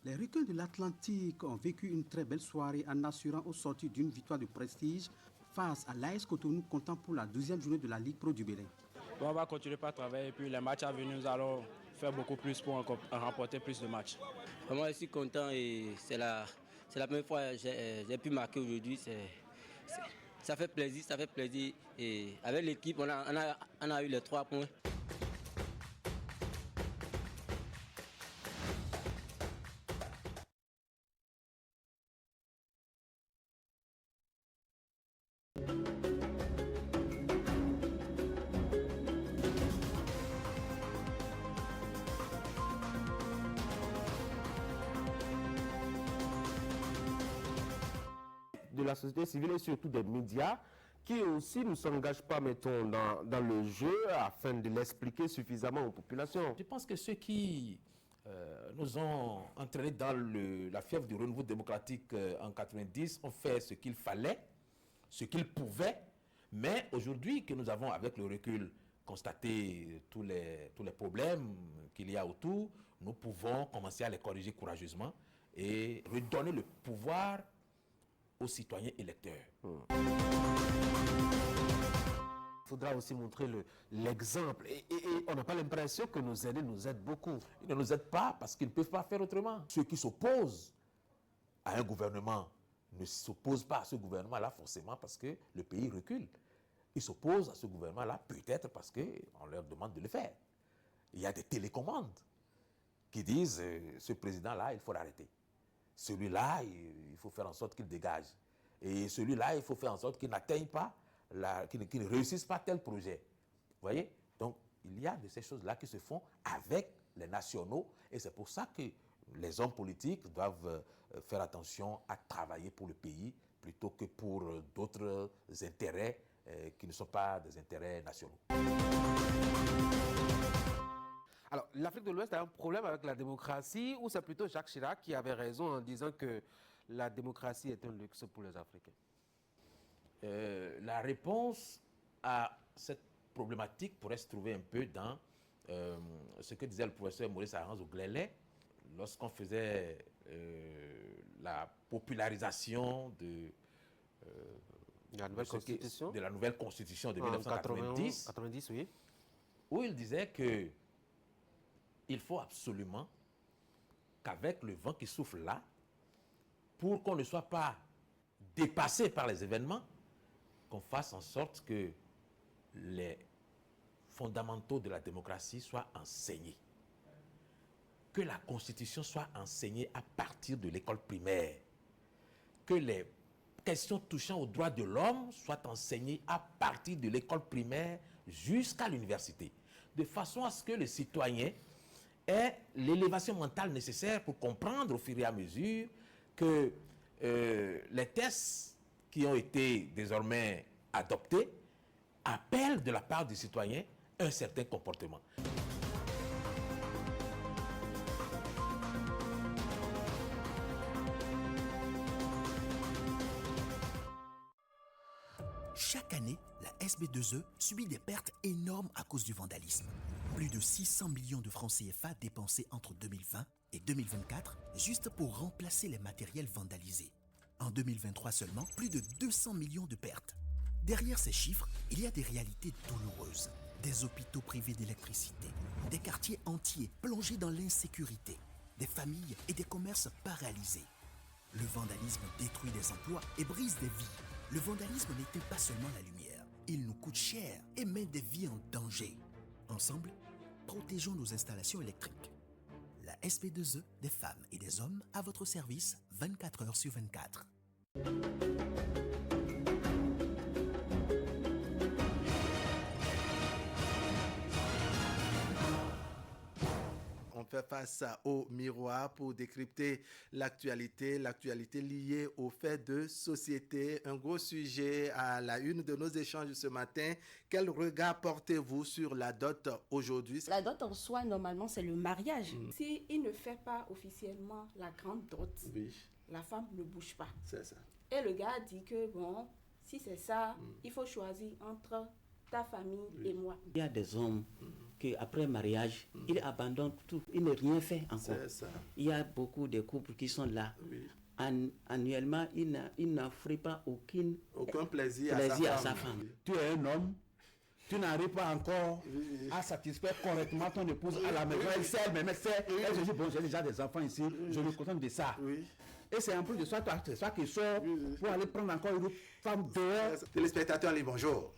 Les Requins de l'Atlantique ont vécu une très belle soirée en assurant au sortir d'une victoire de prestige face à l'AS Cotonou, comptant pour la 12e journée de la Ligue Pro du Bénin. Bon, on va continuer par travailler et puis les matchs à venir, nous allons faire beaucoup plus pour remporter plus de matchs. Vraiment, je suis content et c'est la première fois que j'ai pu marquer aujourd'hui. Ça fait plaisir, et avec l'équipe, on a eu les 3 points. De la société civile et surtout des médias qui aussi ne s'engagent pas, mettons, dans le jeu afin de l'expliquer suffisamment aux populations. Je pense que ceux qui nous ont entraînés dans la fièvre du renouveau démocratique en 90 ont fait ce qu'il fallait, ce qu'ils pouvaient, mais aujourd'hui que nous avons avec le recul constaté tous les problèmes qu'il y a autour, nous pouvons commencer à les corriger courageusement et redonner le pouvoir aux citoyens électeurs. Il faudra aussi montrer l'exemple. Et on n'a pas l'impression que nos aînés nous aident beaucoup. Ils ne nous aident pas parce qu'ils ne peuvent pas faire autrement. Ceux qui s'opposent à un gouvernement ne s'opposent pas à ce gouvernement-là forcément parce que le pays recule. Ils s'opposent à ce gouvernement-là, peut-être parce qu'on leur demande de le faire. Il y a des télécommandes qui disent ce président-là, il faut l'arrêter. Celui-là, il faut faire en sorte qu'il dégage. Et celui-là, il faut faire en sorte qu'il n'atteigne pas, qu'il ne réussisse pas tel projet. Vous voyez? Donc, il y a de ces choses-là qui se font avec les nationaux. Et c'est pour ça que les hommes politiques doivent faire attention à travailler pour le pays plutôt que pour d'autres intérêts qui ne sont pas des intérêts nationaux. Alors, l'Afrique de l'Ouest a un problème avec la démocratie ou c'est plutôt Jacques Chirac qui avait raison en disant que la démocratie est un luxe pour les Africains? La réponse à cette problématique pourrait se trouver un peu dans ce que disait le professeur Maurice Arens-Oglélé lorsqu'on faisait la popularisation de la nouvelle constitution de 1990, 90, oui. Où il disait que il faut absolument qu'avec le vent qui souffle là, pour qu'on ne soit pas dépassé par les événements, qu'on fasse en sorte que les fondamentaux de la démocratie soient enseignés. Que la Constitution soit enseignée à partir de l'école primaire. Que les questions touchant aux droits de l'homme soient enseignées à partir de l'école primaire jusqu'à l'université. De façon à ce que le citoyen ait l'élévation mentale nécessaire pour comprendre au fur et à mesure que les tests qui ont été désormais adoptés appellent de la part du citoyen un certain comportement. Chaque année, la SB2E subit des pertes énormes à cause du vandalisme. Plus de 600 millions de francs CFA dépensés entre 2020 et 2024 juste pour remplacer les matériels vandalisés. En 2023 seulement, plus de 200 millions de pertes. Derrière ces chiffres, il y a des réalités douloureuses. Des hôpitaux privés d'électricité, des quartiers entiers plongés dans l'insécurité, des familles et des commerces paralysés. Le vandalisme détruit des emplois et brise des vies. Le vandalisme n'éteint pas seulement la lumière, il nous coûte cher et met des vies en danger. Ensemble, protégeons nos installations électriques. La SB2E, des femmes et des hommes à votre service 24 heures sur 24. On fait face au miroir pour décrypter l'actualité liée aux faits de société. Un gros sujet à la une de nos échanges ce matin. Quel regard portez-vous sur la dot aujourd'hui? La dot en soi, normalement, c'est le mariage. S'il ne fait pas officiellement la grande dot, la femme ne bouge pas. C'est ça. Et le gars dit que, bon, si c'est ça, il faut choisir entre ta famille et moi. Il y a des hommes qui, après mariage, ils abandonnent tout. Ils n'ont rien fait encore. C'est ça. Il y a beaucoup de couples qui sont là. Annuellement, ils n'offrent pas aucun plaisir à sa femme. Tu es un homme, tu n'arrives pas encore à satisfaire correctement ton épouse à la maison. Elle sait, elle se dit, bon, j'ai déjà des enfants ici, je me contente de ça. Et c'est en plus de ça, c'est ça qui sort pour aller prendre encore une autre femme dehors. Téléspectateurs, allez, bonjour.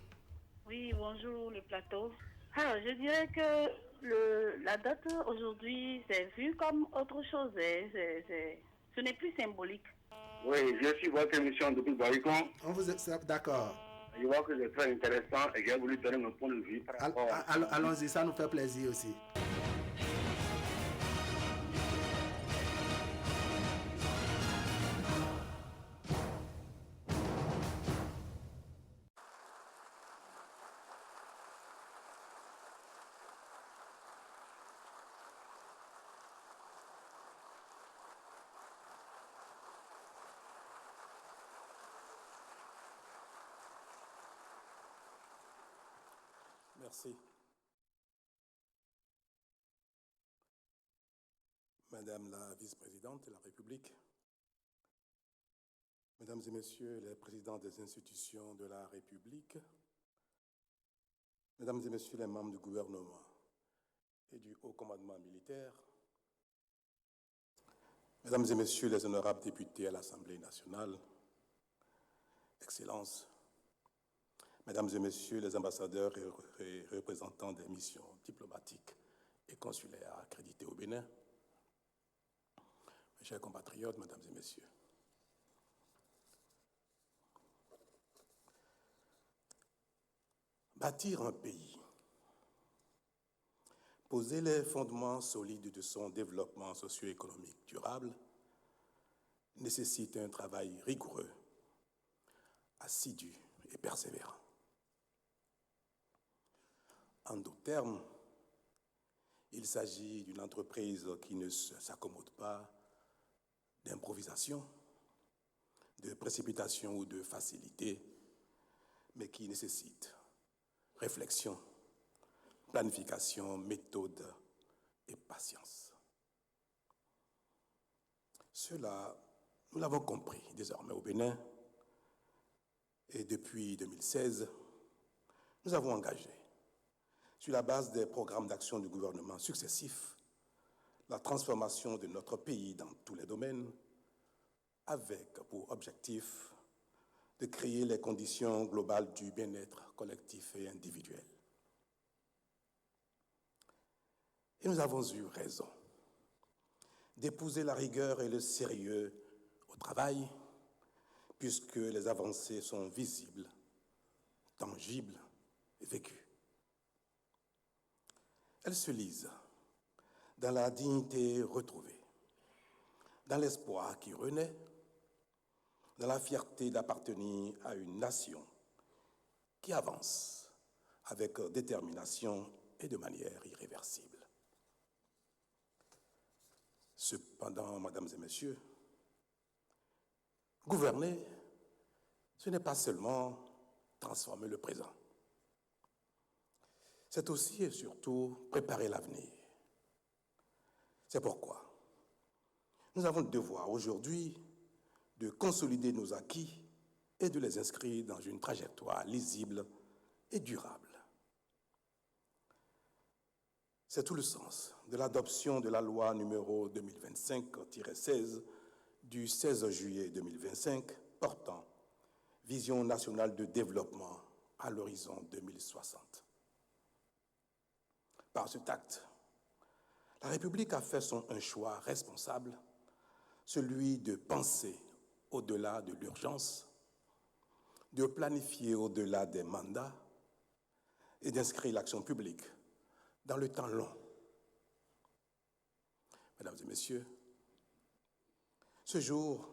Oui, bonjour le plateau. Alors, je dirais que la dot aujourd'hui, c'est vu comme autre chose. Ce n'est plus symbolique. Oui, je suis votre émission depuis Baricon. On vous est d'accord. Je vois que c'est très intéressant et j'ai voulu donner mon point de vue par rapport à... Allons-y, ça nous fait plaisir aussi. Merci. Madame la vice-présidente de la République, Mesdames et Messieurs les présidents des institutions de la République, Mesdames et Messieurs les membres du gouvernement et du haut commandement militaire, Mesdames et Messieurs les honorables députés à l'Assemblée nationale, Excellences, Mesdames et Messieurs les ambassadeurs et représentants des missions diplomatiques et consulaires accréditées au Bénin, mes chers compatriotes, Mesdames et Messieurs, bâtir un pays, poser les fondements solides de son développement socio-économique durable nécessite un travail rigoureux, assidu et persévérant. En d'autres termes, il s'agit d'une entreprise qui ne s'accommode pas d'improvisation, de précipitation ou de facilité, mais qui nécessite réflexion, planification, méthode et patience. Cela, nous l'avons compris désormais au Bénin, et depuis 2016, nous avons engagé, sur la base des programmes d'action du gouvernement successifs, la transformation de notre pays dans tous les domaines, avec pour objectif de créer les conditions globales du bien-être collectif et individuel. Et nous avons eu raison d'épouser la rigueur et le sérieux au travail, puisque les avancées sont visibles, tangibles et vécues. Elles se lisent dans la dignité retrouvée, dans l'espoir qui renaît, dans la fierté d'appartenir à une nation qui avance avec détermination et de manière irréversible. Cependant, Mesdames et Messieurs, gouverner, ce n'est pas seulement transformer le présent. C'est aussi et surtout préparer l'avenir. C'est pourquoi nous avons le devoir aujourd'hui de consolider nos acquis et de les inscrire dans une trajectoire lisible et durable. C'est tout le sens de l'adoption de la loi numéro 2025-16 du 16 juillet 2025 portant Vision nationale de développement à l'horizon 2060. Par cet acte, la République a fait un choix responsable, celui de penser au-delà de l'urgence, de planifier au-delà des mandats et d'inscrire l'action publique dans le temps long. Mesdames et Messieurs, ce jour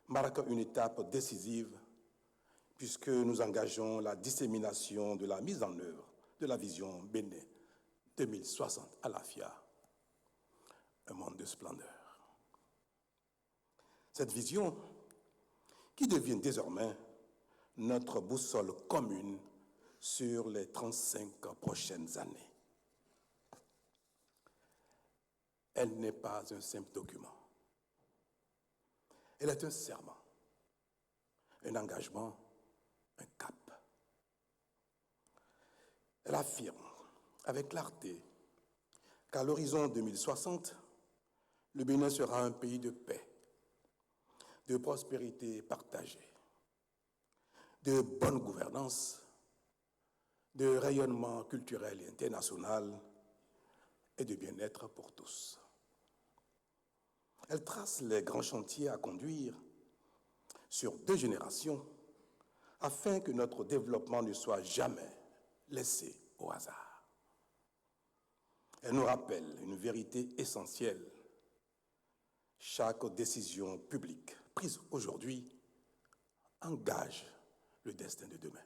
marque une étape décisive puisque nous engageons la dissémination de la mise en œuvre de la vision Bénin 2060 à l'AFIA, un monde de splendeur. Cette vision qui devient désormais notre boussole commune sur les 35 prochaines années. Elle n'est pas un simple document. Elle est un serment, un engagement, un cap. Elle affirme avec clarté qu'à l'horizon 2060, le Bénin sera un pays de paix, de prospérité partagée, de bonne gouvernance, de rayonnement culturel et international et de bien-être pour tous. Elle trace les grands chantiers à conduire sur 2 générations afin que notre développement ne soit jamais laissé au hasard. Elle nous rappelle une vérité essentielle. Chaque décision publique prise aujourd'hui engage le destin de demain.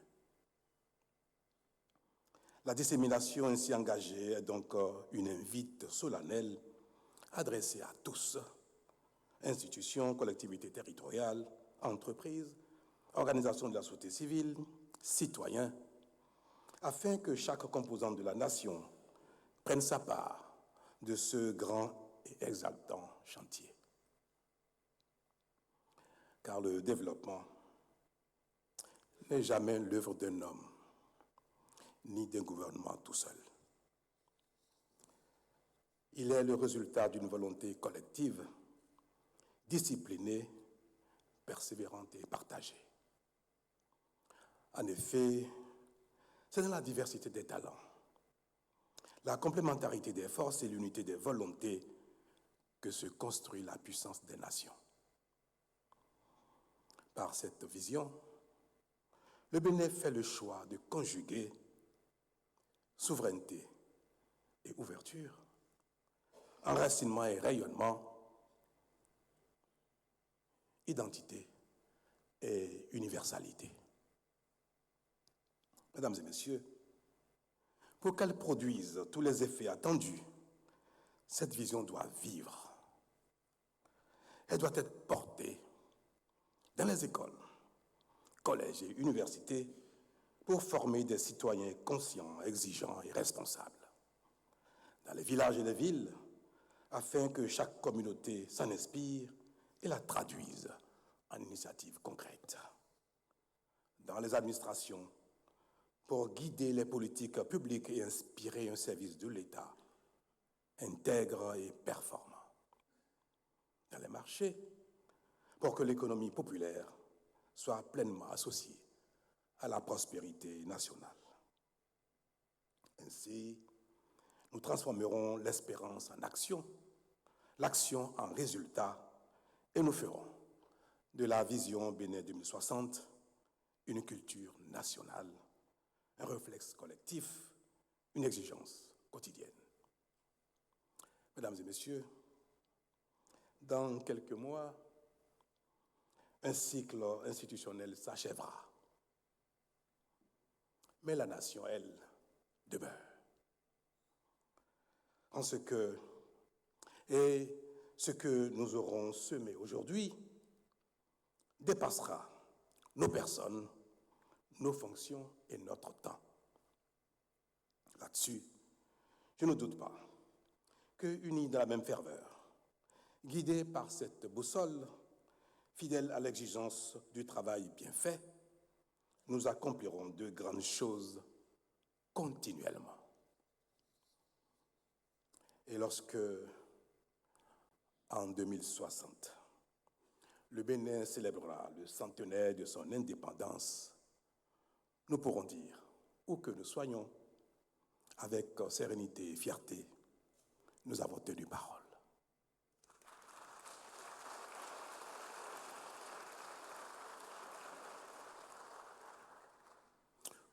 La dissémination ainsi engagée est donc une invite solennelle adressée à tous, institutions, collectivités territoriales, entreprises, organisations de la société civile, citoyens, afin que chaque composante de la nation prenne sa part de ce grand et exaltant chantier. Car le développement n'est jamais l'œuvre d'un homme, ni d'un gouvernement tout seul. Il est le résultat d'une volonté collective, disciplinée, persévérante et partagée. En effet, C'est dans la diversité des talents, la complémentarité des forces et l'unité des volontés que se construit la puissance des nations. Par cette vision, le Bénin fait le choix de conjuguer souveraineté et ouverture, enracinement et rayonnement, identité et universalité. Mesdames et messieurs, pour qu'elle produise tous les effets attendus, cette vision doit vivre. Elle doit être portée dans les écoles, collèges et universités pour former des citoyens conscients, exigeants et responsables. Dans les villages et les villes, afin que chaque communauté s'en inspire et la traduise en initiatives concrètes. Dans les administrations, pour guider les politiques publiques et inspirer un service de l'État intègre et performant. Dans les marchés, pour que l'économie populaire soit pleinement associée à la prospérité nationale. Ainsi, nous transformerons l'espérance en action, l'action en résultat, et nous ferons de la vision Bénin 2060 une culture nationale, un réflexe collectif, une exigence quotidienne. Mesdames et messieurs, dans quelques mois, un cycle institutionnel s'achèvera. Mais la nation, elle, demeure. En ce que nous aurons semé aujourd'hui dépassera nos personnes, nos fonctions et notre temps. Là-dessus, je ne doute pas que, unis dans la même ferveur, guidés par cette boussole, fidèles à l'exigence du travail bien fait, nous accomplirons de grandes choses continuellement. Et lorsque, en 2060, le Bénin célébrera le centenaire de son indépendance, nous pourrons dire, où que nous soyons, avec sérénité et fierté, nous avons tenu parole.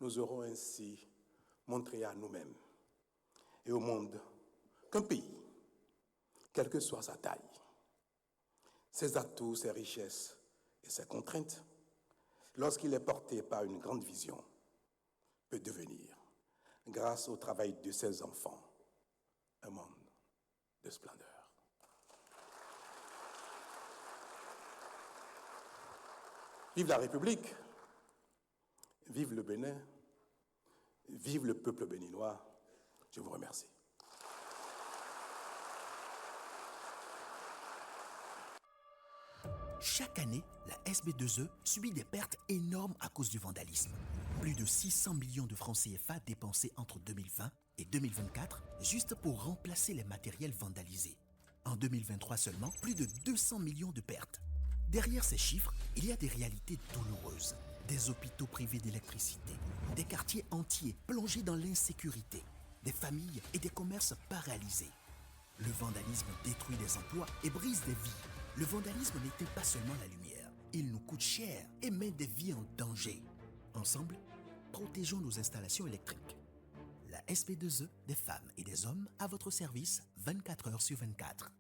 Nous aurons ainsi montré à nous-mêmes et au monde qu'un pays, quelle que soit sa taille, ses atouts, ses richesses et ses contraintes, lorsqu'il est porté par une grande vision, peut devenir, grâce au travail de ses enfants, un monde de splendeur. Vive la République, vive le Bénin, vive le peuple béninois. Je vous remercie. Chaque année, la SB2E subit des pertes énormes à cause du vandalisme. Plus de 600 millions de francs CFA dépensés entre 2020 et 2024 juste pour remplacer les matériels vandalisés. En 2023 seulement, plus de 200 millions de pertes. Derrière ces chiffres, il y a des réalités douloureuses. Des hôpitaux privés d'électricité, des quartiers entiers plongés dans l'insécurité, des familles et des commerces paralysés. Le vandalisme détruit des emplois et brise des vies. Le vandalisme n'éteint pas seulement la lumière, il nous coûte cher et met des vies en danger. Ensemble, protégeons nos installations électriques. La SB2E, des femmes et des hommes à votre service 24 heures sur 24.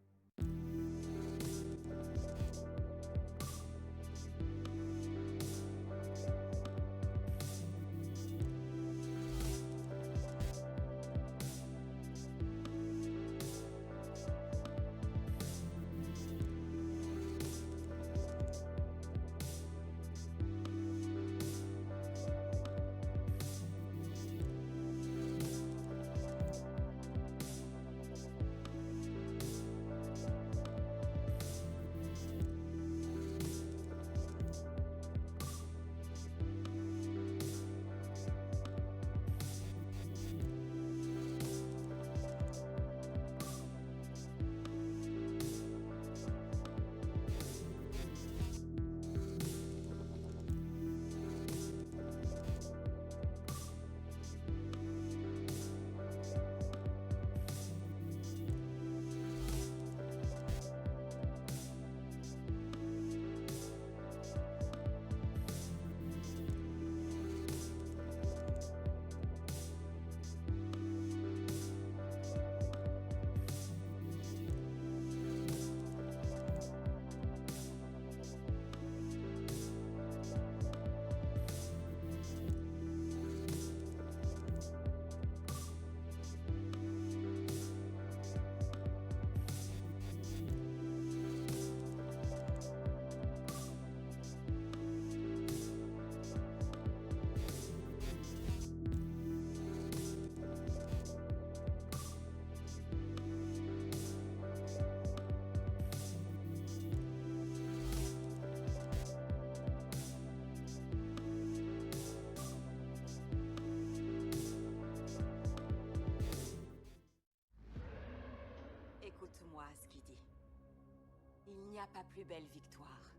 n'y a pas plus belle victoire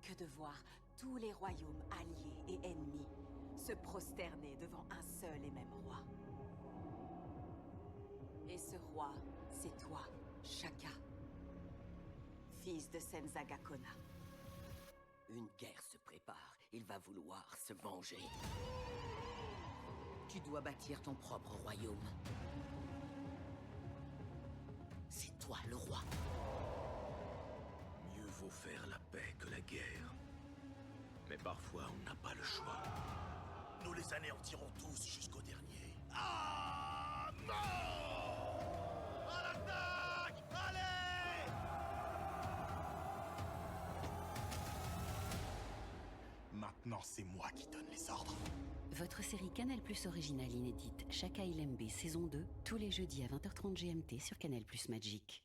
que de voir tous les royaumes alliés et ennemis se prosterner devant un seul et même roi. Et ce roi, c'est toi, Shaka, fils de Senzaga Kona. Une guerre se prépare. Il va vouloir se venger. Tu dois bâtir ton propre royaume. C'est toi le roi. Mieux vaut faire la paix que la guerre. Mais parfois, on n'a pas le choix. Nous les anéantirons tous jusqu'au dernier. Ah, mort! À l'attaque! Allez! Maintenant, c'est moi qui donne les ordres. Votre série Canal Plus originale inédite Shaka Ilembe saison 2, tous les jeudis à 20h30 GMT sur Canal Plus Magic.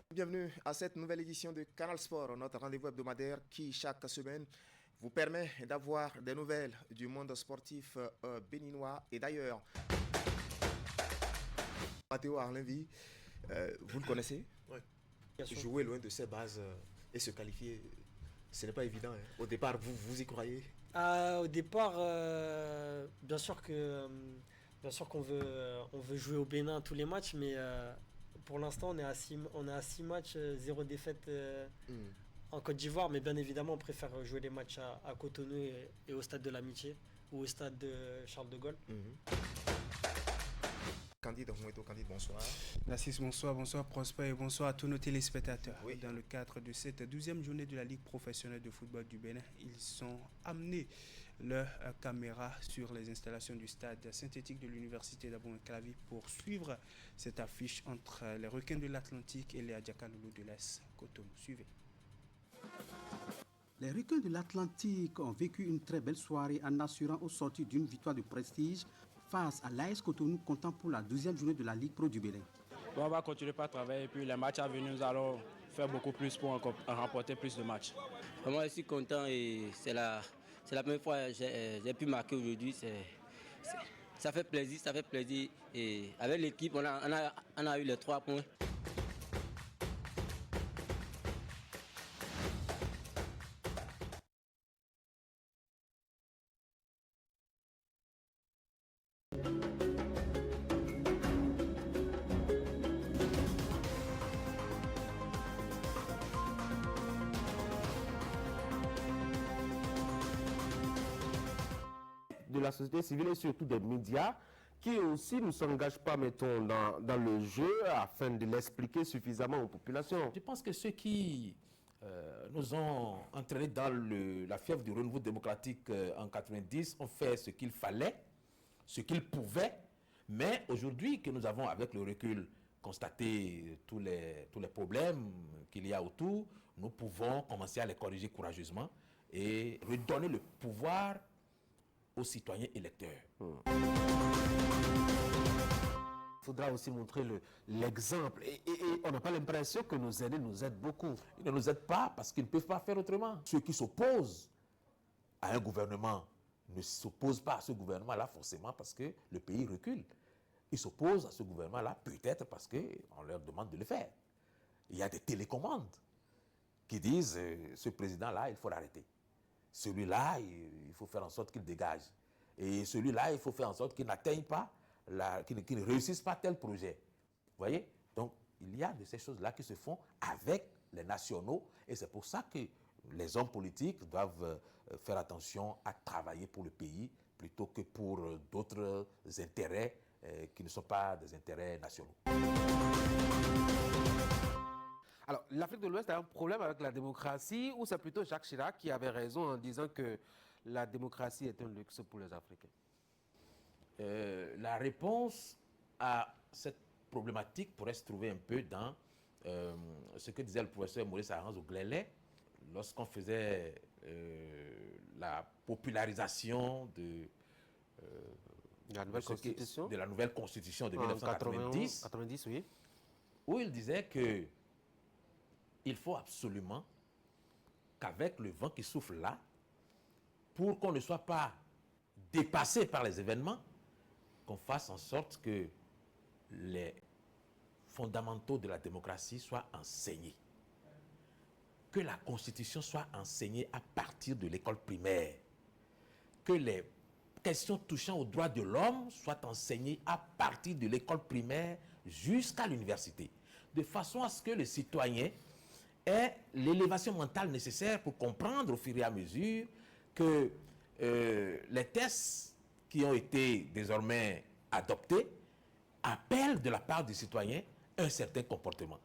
Bienvenue à cette nouvelle édition de Canal Sport, notre rendez-vous hebdomadaire qui, chaque semaine, vous permet d'avoir des nouvelles du monde sportif béninois et d'ailleurs. Matteo Arlenvi, vous le connaissez? Oui. Jouer loin de ses bases et se qualifier, ce n'est pas évident. Hein. Au départ, vous y croyez? Au départ, bien sûr qu'on veut jouer au Bénin tous les matchs, mais pour l'instant, on est à 6 matchs, 0 défaite en Côte d'Ivoire. Mais bien évidemment, on préfère jouer les matchs à Cotonou et au Stade de l'Amitié ou au Stade de Charles de Gaulle. Candide Moueto, Candide, bonsoir. Narcisse, bonsoir, bonsoir Prosper et bonsoir à tous nos téléspectateurs. Oui. Dans le cadre de cette 12e journée de la Ligue professionnelle de football du Bénin, ils sont amenés leur caméra sur les installations du stade synthétique de l'université d'Abou-Clavi pour suivre cette affiche entre les Requins de l'Atlantique et les Adjaka-Loulou de l'Est Cotonou. Suivez. Les Requins de l'Atlantique ont vécu une très belle soirée en assurant au sortir d'une victoire de prestige face à l'AS Cotonou, comptant pour la 12e journée de la Ligue Pro du Bénin. On va continuer par travailler et puis les matchs à venir, nous allons faire beaucoup plus pour remporter plus de matchs. Moi, je suis content et c'est la première fois que j'ai pu marquer aujourd'hui. Ça fait plaisir. Et avec l'équipe, on a eu les 3 points. De la société civile et surtout des médias qui aussi ne s'engagent pas, mettons, dans le jeu afin de l'expliquer suffisamment aux populations. Je pense que ceux qui nous ont entraînés dans la fièvre du renouveau démocratique en 90 ont fait ce qu'il fallait, ce qu'ils pouvaient, mais aujourd'hui que nous avons avec le recul constaté tous les problèmes qu'il y a autour, nous pouvons commencer à les corriger courageusement et redonner le pouvoir aux citoyens électeurs. Il faudra aussi montrer l'exemple. Et on n'a pas l'impression que nos aînés nous aident beaucoup. Ils ne nous aident pas parce qu'ils ne peuvent pas faire autrement. Ceux qui s'opposent à un gouvernement ne s'opposent pas à ce gouvernement-là forcément parce que le pays recule. Ils s'opposent à ce gouvernement-là peut-être parce qu'on leur demande de le faire. Il y a des télécommandes qui disent ce président-là, il faut l'arrêter. Celui-là, il faut faire en sorte qu'il dégage. Et celui-là, il faut faire en sorte qu'il n'atteigne pas, qu'il ne réussisse pas tel projet. Vous voyez? Donc, il y a de ces choses-là qui se font avec les nationaux. Et c'est pour ça que les hommes politiques doivent faire attention à travailler pour le pays plutôt que pour d'autres intérêts qui ne sont pas des intérêts nationaux. Alors, l'Afrique de l'Ouest a un problème avec la démocratie ou c'est plutôt Jacques Chirac qui avait raison en disant que la démocratie est un luxe pour les Africains? La réponse à cette problématique pourrait se trouver un peu dans ce que disait le professeur Maurice Aranzo-Glélé lorsqu'on faisait la popularisation de la nouvelle constitution de 1990, 90, oui. Où il disait que il faut absolument qu'avec le vent qui souffle là, pour qu'on ne soit pas dépassé par les événements, qu'on fasse en sorte que les fondamentaux de la démocratie soient enseignés. Que la Constitution soit enseignée à partir de l'école primaire. Que les questions touchant aux droits de l'homme soient enseignées à partir de l'école primaire jusqu'à l'université. De façon à ce que le citoyen ait l'élévation mentale nécessaire pour comprendre au fur et à mesure que les tests qui ont été désormais adoptés appellent de la part du citoyen un certain comportement.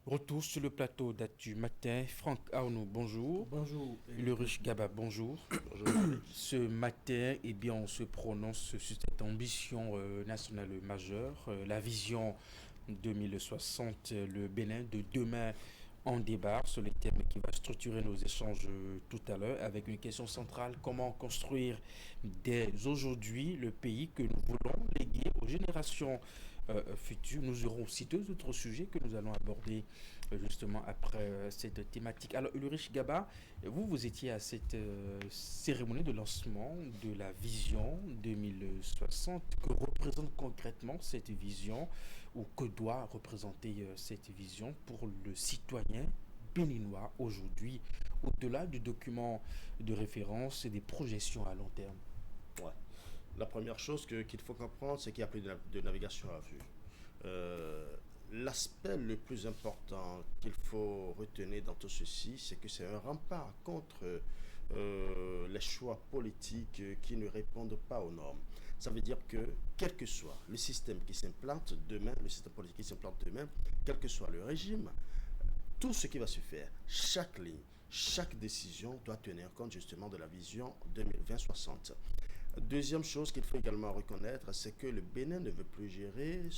Retour sur le plateau d'Actu Matin. Franck Arnaud, bonjour. Bonjour. Ulrich Gaba, bonjour. Bonjour. Ce matin, eh bien, on se prononce sur cette ambition nationale majeure, la vision 2060, le Bénin de demain en débat sur les thèmes qui va structurer nos échanges tout à l'heure avec une question centrale: comment construire dès aujourd'hui le pays que nous voulons léguer aux générations futures. Nous aurons aussi deux autres sujets que nous allons aborder justement après cette thématique. Alors Ulrich Gaba, vous étiez à cette cérémonie de lancement de la vision 2060. Que représente concrètement cette vision, ou que doit représenter cette vision pour le citoyen béninois aujourd'hui, au-delà du document de référence et des projections à long terme? Ouais. La première chose qu'il faut comprendre, c'est qu'il n'y a plus de navigation à vue. L'aspect le plus important qu'il faut retenir dans tout ceci, c'est que c'est un rempart contre les choix politiques qui ne répondent pas aux normes. Ça veut dire que, quel que soit le système qui s'implante demain, le système politique qui s'implante demain, quel que soit le régime, tout ce qui va se faire, chaque ligne, chaque décision doit tenir compte justement de la vision 2020-60. Deuxième chose qu'il faut également reconnaître, c'est que le Bénin ne veut plus gérer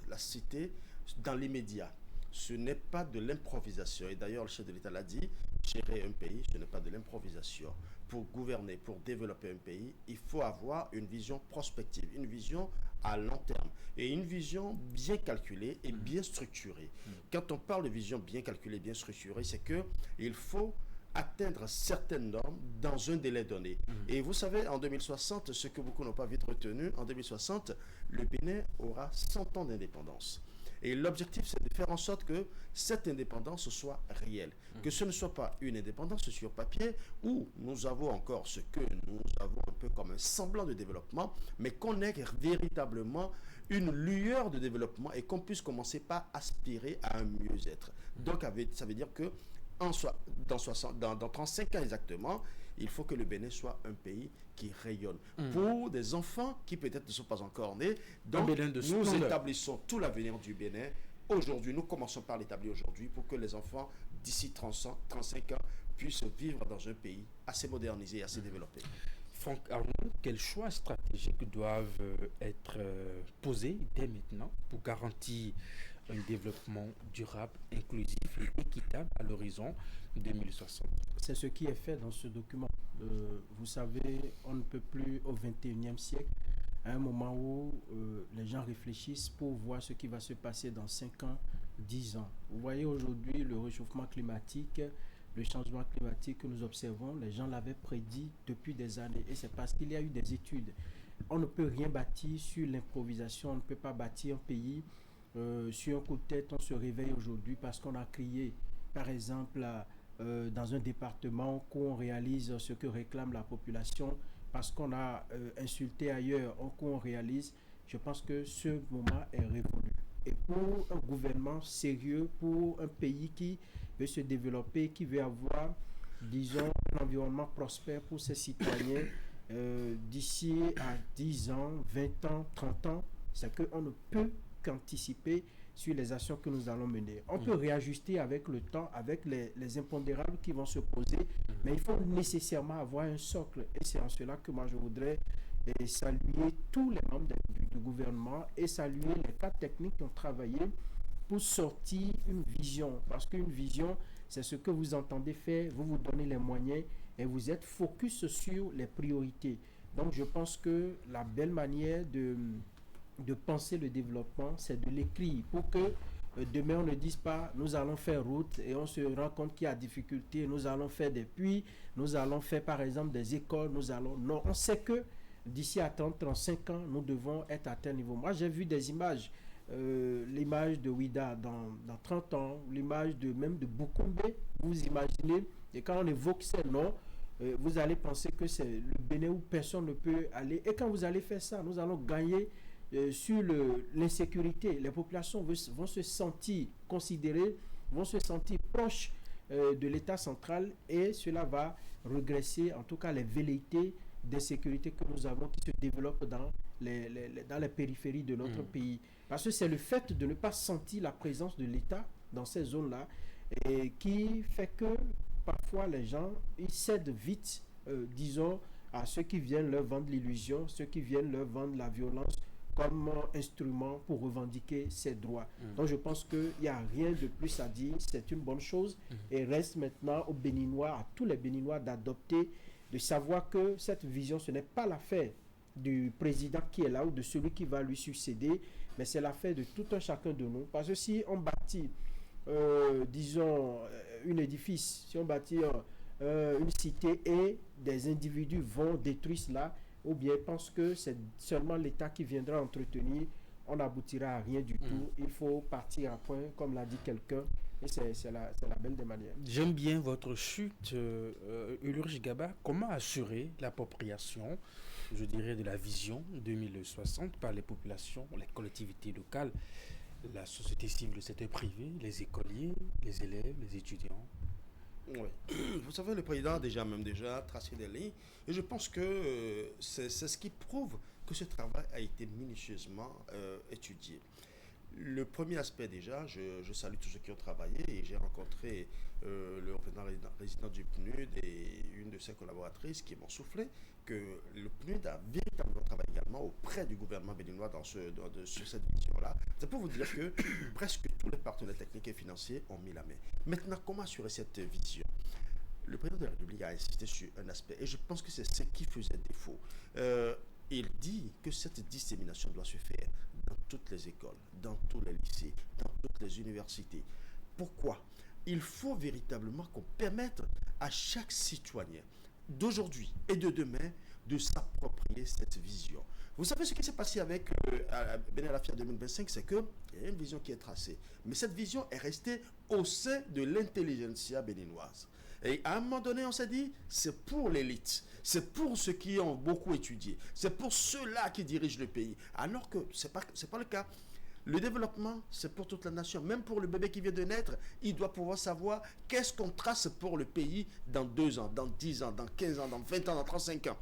la cité dans l'immédiat. Ce n'est pas de l'improvisation. Et d'ailleurs, le chef de l'État l'a dit, gérer un pays, ce n'est pas de l'improvisation. Pour gouverner, pour développer un pays, il faut avoir une vision prospective, une vision à long terme et une vision bien calculée et bien structurée. Quand on parle de vision bien calculée, bien structurée, c'est qu'il faut atteindre certaines normes dans un délai donné. Et vous savez, en 2060, ce que beaucoup n'ont pas vite retenu, en 2060, le Bénin aura 100 ans d'indépendance. Et l'objectif, c'est de faire en sorte que cette indépendance soit réelle. Que ce ne soit pas une indépendance sur papier où nous avons encore ce que nous avons un peu comme un semblant de développement, mais qu'on ait véritablement une lueur de développement et qu'on puisse commencer par aspirer à un mieux-être. Donc, ça veut dire que dans 35 ans exactement, il faut que le Bénin soit un pays qui rayonne. Pour des enfants qui peut-être ne sont pas encore nés, donc nous établissons tout l'avenir du Bénin. Aujourd'hui, nous commençons par l'établir aujourd'hui pour que les enfants, d'ici 35 ans, puissent vivre dans un pays assez modernisé et assez développé. Franck Arnaud, quels choix stratégiques doivent être posés dès maintenant pour garantir un développement durable, inclusif et équitable à l'horizon 2060? C'est ce qui est fait dans ce document. Vous savez, on ne peut plus au XXIe siècle, à un moment où les gens réfléchissent pour voir ce qui va se passer dans 5 ans, 10 ans. Vous voyez aujourd'hui le réchauffement climatique, le changement climatique que nous observons, les gens l'avaient prédit depuis des années et c'est parce qu'il y a eu des études. On ne peut rien bâtir sur l'improvisation, on ne peut pas bâtir un pays sur un coup de tête. On se réveille aujourd'hui parce qu'on a crié, par exemple, dans un département où on réalise ce que réclame la population, parce qu'on a insulté ailleurs, où on réalise. Je pense que ce moment est révolu. Et pour un gouvernement sérieux, pour un pays qui veut se développer, qui veut avoir, disons, un environnement prospère pour ses citoyens, d'ici à 10 ans, 20 ans, 30 ans, c'est qu'on ne peut qu'anticiper sur les actions que nous allons mener. On peut réajuster avec le temps, avec les impondérables qui vont se poser, mais il faut nécessairement avoir un socle. Et c'est en cela que moi je voudrais saluer tous les membres du gouvernement et saluer les cadres techniques qui ont travaillé pour sortir une vision. Parce qu'une vision, c'est ce que vous entendez faire, vous vous donnez les moyens et vous êtes focus sur les priorités. Donc je pense que la belle manière de penser le développement, c'est de l'écrire pour que demain on ne dise pas nous allons faire route et on se rend compte qu'il y a difficulté, nous allons faire des puits, nous allons faire par exemple des écoles, non, on sait que d'ici à 30-35 ans, nous devons être à tel niveau. Moi j'ai vu des images, l'image de Ouida dans 30 ans, l'image même de Boukoumbe, vous imaginez, et quand on évoque ces noms, vous allez penser que c'est le Bénin où personne ne peut aller. Et quand vous allez faire ça, nous allons gagner sur l'insécurité. Les populations vont se sentir considérées, vont se sentir proches de l'État central et cela va regresser, en tout cas, les velléités d'insécurité que nous avons qui se développent dans les périphéries de notre pays. Parce que c'est le fait de ne pas sentir la présence de l'État dans ces zones-là et qui fait que parfois les gens ils cèdent vite, disons, à ceux qui viennent leur vendre l'illusion, ceux qui viennent leur vendre la violence comme instrument pour revendiquer ses droits. Donc je pense qu'il n'y a rien de plus à dire, c'est une bonne chose et reste maintenant aux Béninois, à tous les Béninois d'adopter, de savoir que cette vision, ce n'est pas l'affaire du président qui est là ou de celui qui va lui succéder, mais c'est l'affaire de tout un chacun de nous. Parce que si on bâtit, disons, un édifice, si on bâtit une cité et des individus vont détruire cela, ou bien pensent que c'est seulement l'État qui viendra entretenir, on n'aboutira à rien du tout. Il faut partir à point, comme l'a dit quelqu'un, et c'est la belle des manières. J'aime bien votre chute, Ulrich Gaba. Comment assurer l'appropriation, je dirais, de la vision 2060 par les populations, les collectivités locales, la société civile, le secteur privé, les écoliers, les élèves, les étudiants? Oui. Vous savez, le président a déjà tracé des lignes et je pense que c'est ce qui prouve que ce travail a été minutieusement étudié. Le premier aspect déjà, je salue tous ceux qui ont travaillé et j'ai rencontré le représentant résident du PNUD et une de ses collaboratrices qui m'ont soufflé que le PNUD a véritablement travaillé également auprès du gouvernement béninois sur cette vision-là. C'est pour vous dire que presque tous les partenaires techniques et financiers ont mis la main. Maintenant, comment assurer cette vision? Le président de la République a insisté sur un aspect et je pense que c'est ce qui faisait défaut. Il dit que cette dissémination doit se faire dans toutes les écoles, dans tous les lycées, dans toutes les universités. Pourquoi? Il faut véritablement qu'on permette à chaque citoyen d'aujourd'hui et de demain de s'approprier cette vision. Vous savez ce qui s'est passé avec Bénin Lafia 2025, c'est qu'il y a une vision qui est tracée. Mais cette vision est restée au sein de l'intelligentsia béninoise. Et à un moment donné, on s'est dit, c'est pour l'élite, c'est pour ceux qui ont beaucoup étudié, c'est pour ceux-là qui dirigent le pays. Alors que ce n'est pas le cas. Le développement, c'est pour toute la nation. Même pour le bébé qui vient de naître, il doit pouvoir savoir qu'est-ce qu'on trace pour le pays dans 2 ans, dans 10 ans, dans 15 ans, dans 20 ans, dans 35 ans.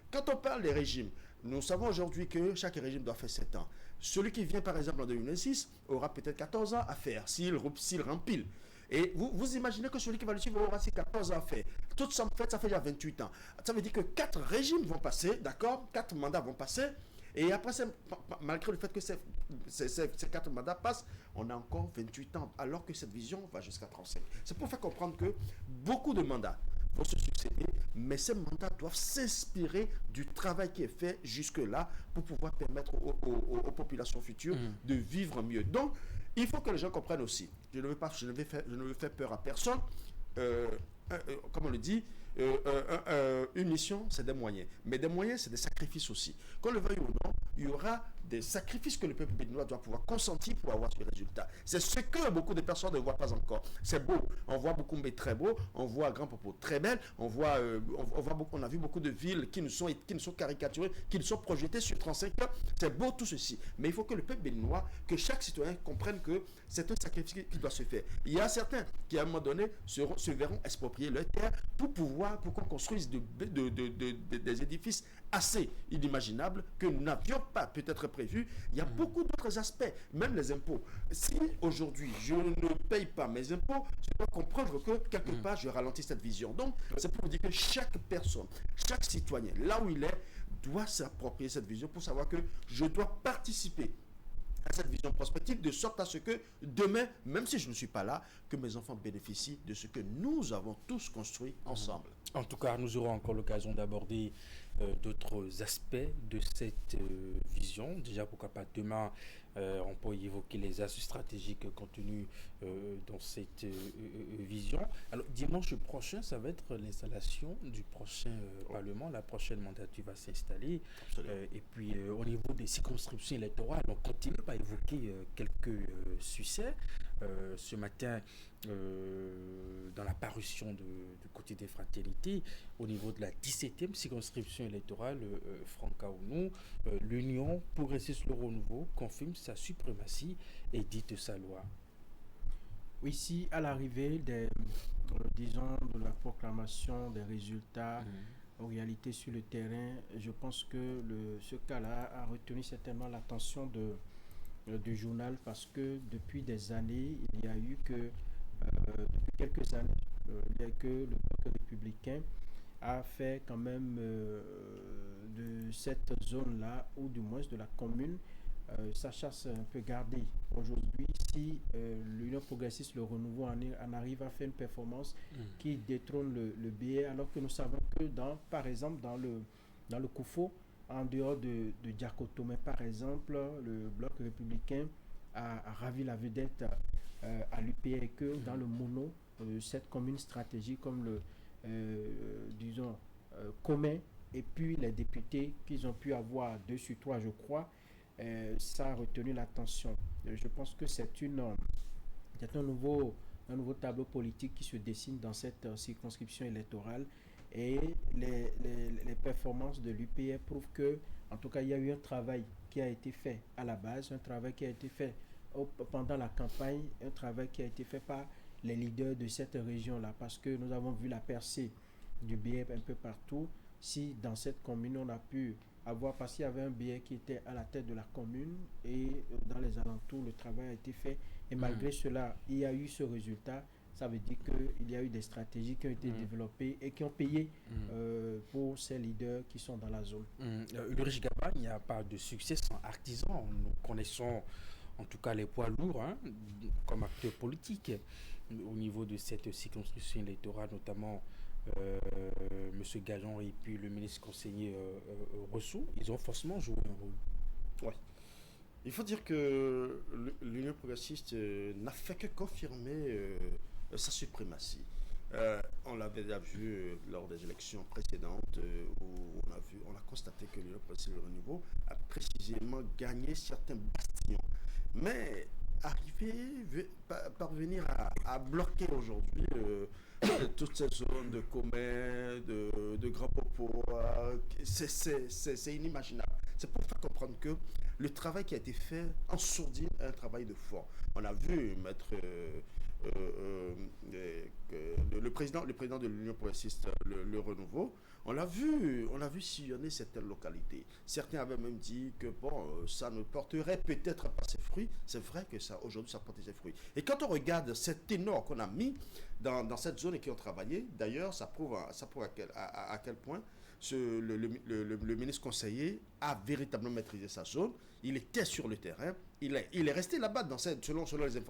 Quand on parle des régimes, nous savons aujourd'hui que chaque régime doit faire 7 ans. Celui qui vient par exemple en 2026 aura peut-être 14 ans à faire, s'il rempile. Et vous imaginez que celui qui va le suivre aura ses 14 ans à faire. Tout ça, en fait, ça fait déjà 28 ans. Ça veut dire que 4 régimes vont passer, d'accord? 4 mandats vont passer. Et après, malgré le fait que ces 4 mandats passent, on a encore 28 ans, alors que cette vision va jusqu'à 35. C'est pour faire comprendre que beaucoup de mandats vont se succéder, mais ces mandats doivent s'inspirer du travail qui est fait jusque-là pour pouvoir permettre aux populations futures de vivre mieux. Donc, il faut que les gens comprennent aussi. Je ne veux faire peur à personne. Comme on le dit, une mission, c'est des moyens. Mais des moyens, c'est des sacrifices aussi. Qu'on le veuille ou non, il y aura des sacrifices que le peuple béninois doit pouvoir consentir pour avoir ce résultat. C'est ce que beaucoup de personnes ne voient pas encore. C'est beau. On voit beaucoup de très beaux, on voit Grand Popo très belle, on a vu beaucoup de villes qui nous sont caricaturées, qui nous sont projetées sur 35 ans. C'est beau tout ceci. Mais il faut que le peuple béninois, que chaque citoyen comprenne que c'est un sacrifice qui doit se faire. Il y a certains qui, à un moment donné, se verront exproprier leur terre pour qu'on construise des édifices assez inimaginables que nous n'avions pas peut-être prévus. Il y a beaucoup d'autres aspects, même les impôts. Si aujourd'hui je ne paye pas mes impôts, je dois comprendre que quelque part je ralentis cette vision. Donc c'est pour dire que chaque personne, chaque citoyen, là où il est, doit s'approprier cette vision pour savoir que je dois participer à cette vision prospective, de sorte à ce que demain, même si je ne suis pas là, que mes enfants bénéficient de ce que nous avons tous construit ensemble. En tout cas, nous aurons encore l'occasion d'aborder d'autres aspects de cette vision. Déjà, pourquoi pas demain, on peut y évoquer les axes stratégiques contenus dans cette vision. Alors, dimanche prochain, ça va être l'installation du prochain Parlement. La prochaine mandature va s'installer. Et puis, au niveau des circonscriptions électorales, on continue à évoquer quelques succès. Ce matin, dans la parution du quotidien Fraternité, au niveau de la 17e circonscription électorale, Franca-Ounou, l'Union progressiste Le Renouveau confirme sa suprématie et dicte sa loi. Ici, à l'arrivée disons, de la proclamation des résultats, en réalité sur le terrain, je pense que ce cas-là a retenu certainement l'attention du journal, parce que depuis des années, il y a eu que, depuis quelques années, que le Bloc républicain a fait quand même de cette zone-là, ou du moins de la commune, sa chasse un peu gardée. Aujourd'hui, si l'Union progressiste, le Renouveau en arrive à faire une performance qui détrône le BR, alors que nous savons que par exemple dans le Koufo, en dehors de Diakotomé, par exemple, le Bloc républicain a ravi la vedette à l'UPR, et que dans le Mono, cette commune stratégique comme disons, commun, et puis les députés qu'ils ont pu avoir 2 sur 3, je crois, ça a retenu l'attention. Je pense que c'est un nouveau tableau politique qui se dessine dans cette circonscription électorale, et les performances de l'UPR prouvent que, en tout cas, il y a eu un travail qui a été fait à la base, un travail qui a été fait pendant la campagne, un travail qui a été fait par les leaders de cette région-là, parce que nous avons vu la percée du BR un peu partout. Si dans cette commune, on a pu avoir, parce qu'il y avait un BR qui était à la tête de la commune, et dans les alentours, le travail a été fait, et malgré cela, il y a eu ce résultat. Ça veut dire qu'il y a eu des stratégies qui ont été développées et qui ont payé pour ces leaders qui sont dans la zone. Ulrich Gaba, il n'y a pas de succès sans artisans. Nous connaissons en tout cas les poids lourds comme acteurs politiques au niveau de cette circonscription électorale, notamment M. Gajon et puis le ministre conseiller Rousseau. Ils ont forcément joué un rôle. Oui. Il faut dire que l'Union progressiste n'a fait que confirmer sa suprématie. On l'avait déjà vu lors des élections précédentes, où on a constaté que l'Union progressiste Le Renouveau a précisément gagné certains bastions. Mais parvenir à bloquer aujourd'hui toutes ces zones de commun, de grands popos, c'est inimaginable. C'est pour faire comprendre que le travail qui a été fait en sourdine est un travail de fond. On a vu le président de l'Union progressiste le Renouveau, on l'a vu sillonner certaines localités. Certains avaient même dit que ça ne porterait peut-être pas ses fruits. C'est vrai que aujourd'hui ça porte ses fruits. Et quand on regarde cet ténor qu'on a mis dans cette zone et qui ont travaillé, d'ailleurs ça prouve à quel point le ministre conseiller a véritablement maîtrisé sa zone. Il était sur le terrain, il est resté là-bas, selon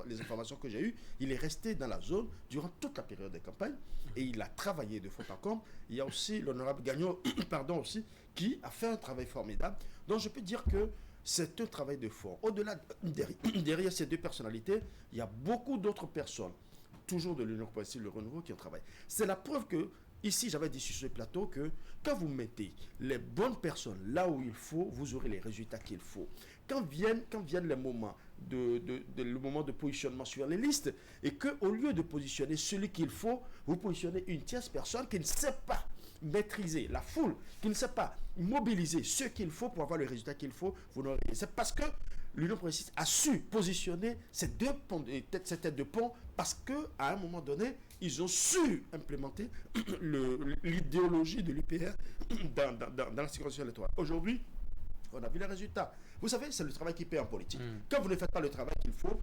les informations que j'ai eues, il est resté dans la zone durant toute la période des campagnes, et il a travaillé de fond en comble. Il y a aussi l'honorable Gagnon aussi, qui a fait un travail formidable. Donc je peux dire que c'est un travail de fond. Au-delà, derrière ces 2 personnalités, il y a beaucoup d'autres personnes, toujours de l'Union progressiste Le Renouveau, qui ont travaillé. C'est la preuve que, ici, j'avais dit sur ce plateau que quand vous mettez les bonnes personnes là où il faut, vous aurez les résultats qu'il faut. Quand viennent les moments le moment de positionnement sur les listes, et qu'au lieu de positionner celui qu'il faut, vous positionnez une tierce personne qui ne sait pas maîtriser la foule, qui ne sait pas mobiliser ce qu'il faut pour avoir le résultat qu'il faut, vous n'aurez rien. C'est parce que l'Union progressiste a su positionner ces têtes de pont, parce qu'à un moment donné, ils ont su implémenter l'idéologie de l'UPR dans la circonscription électorale. Aujourd'hui, chiffres, on a vu les résultats. Vous savez, c'est le travail qui paie en politique. Quand vous ne faites pas le travail qu'il faut,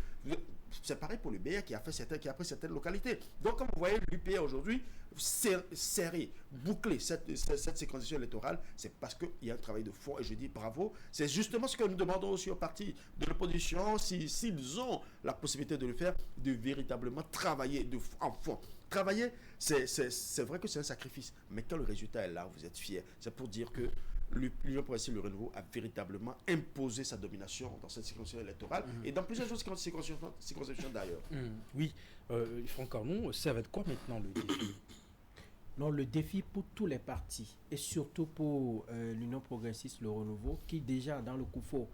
c'est pareil pour l'UPR qui a pris certaines localités. Donc, comme vous voyez, l'UPR aujourd'hui, serré, bouclé cette séquenciation électorale, c'est parce qu'il y a un travail de fond, et je dis bravo. C'est justement ce que nous demandons aussi aux partis de l'opposition, s'ils ont la possibilité de le faire, de véritablement travailler en fond. Travailler, c'est vrai que c'est un sacrifice, mais quand le résultat est là, vous êtes fiers. C'est pour dire que l'Union progressiste Le Renouveau a véritablement imposé sa domination dans cette circonscription électorale et dans plusieurs autres circonscriptions d'ailleurs. Oui, Franck Arnon, ça va être quoi maintenant le défi? Non, le défi pour tous les partis et surtout pour l'Union progressiste Le Renouveau, qui déjà dans le COUFO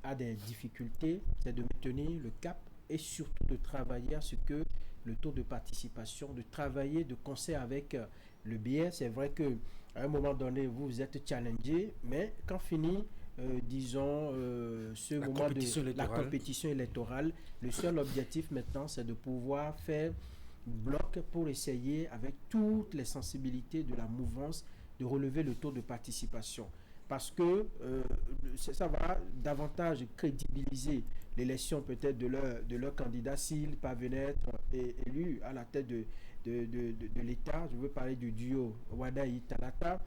a des difficultés, c'est de maintenir le cap et surtout de travailler à ce que le taux de participation, de travailler de concert avec le BS. C'est vrai que à un moment donné, vous êtes challengé, mais quand finit, disons, ce moment de la compétition électorale, le seul objectif maintenant, c'est de pouvoir faire bloc pour essayer, avec toutes les sensibilités de la mouvance, de relever le taux de participation. Parce que ça va davantage crédibiliser l'élection peut-être de leur candidat s'il parvenait à être élu à la tête de l'État. Je veux parler du duo Wadaï-Talata.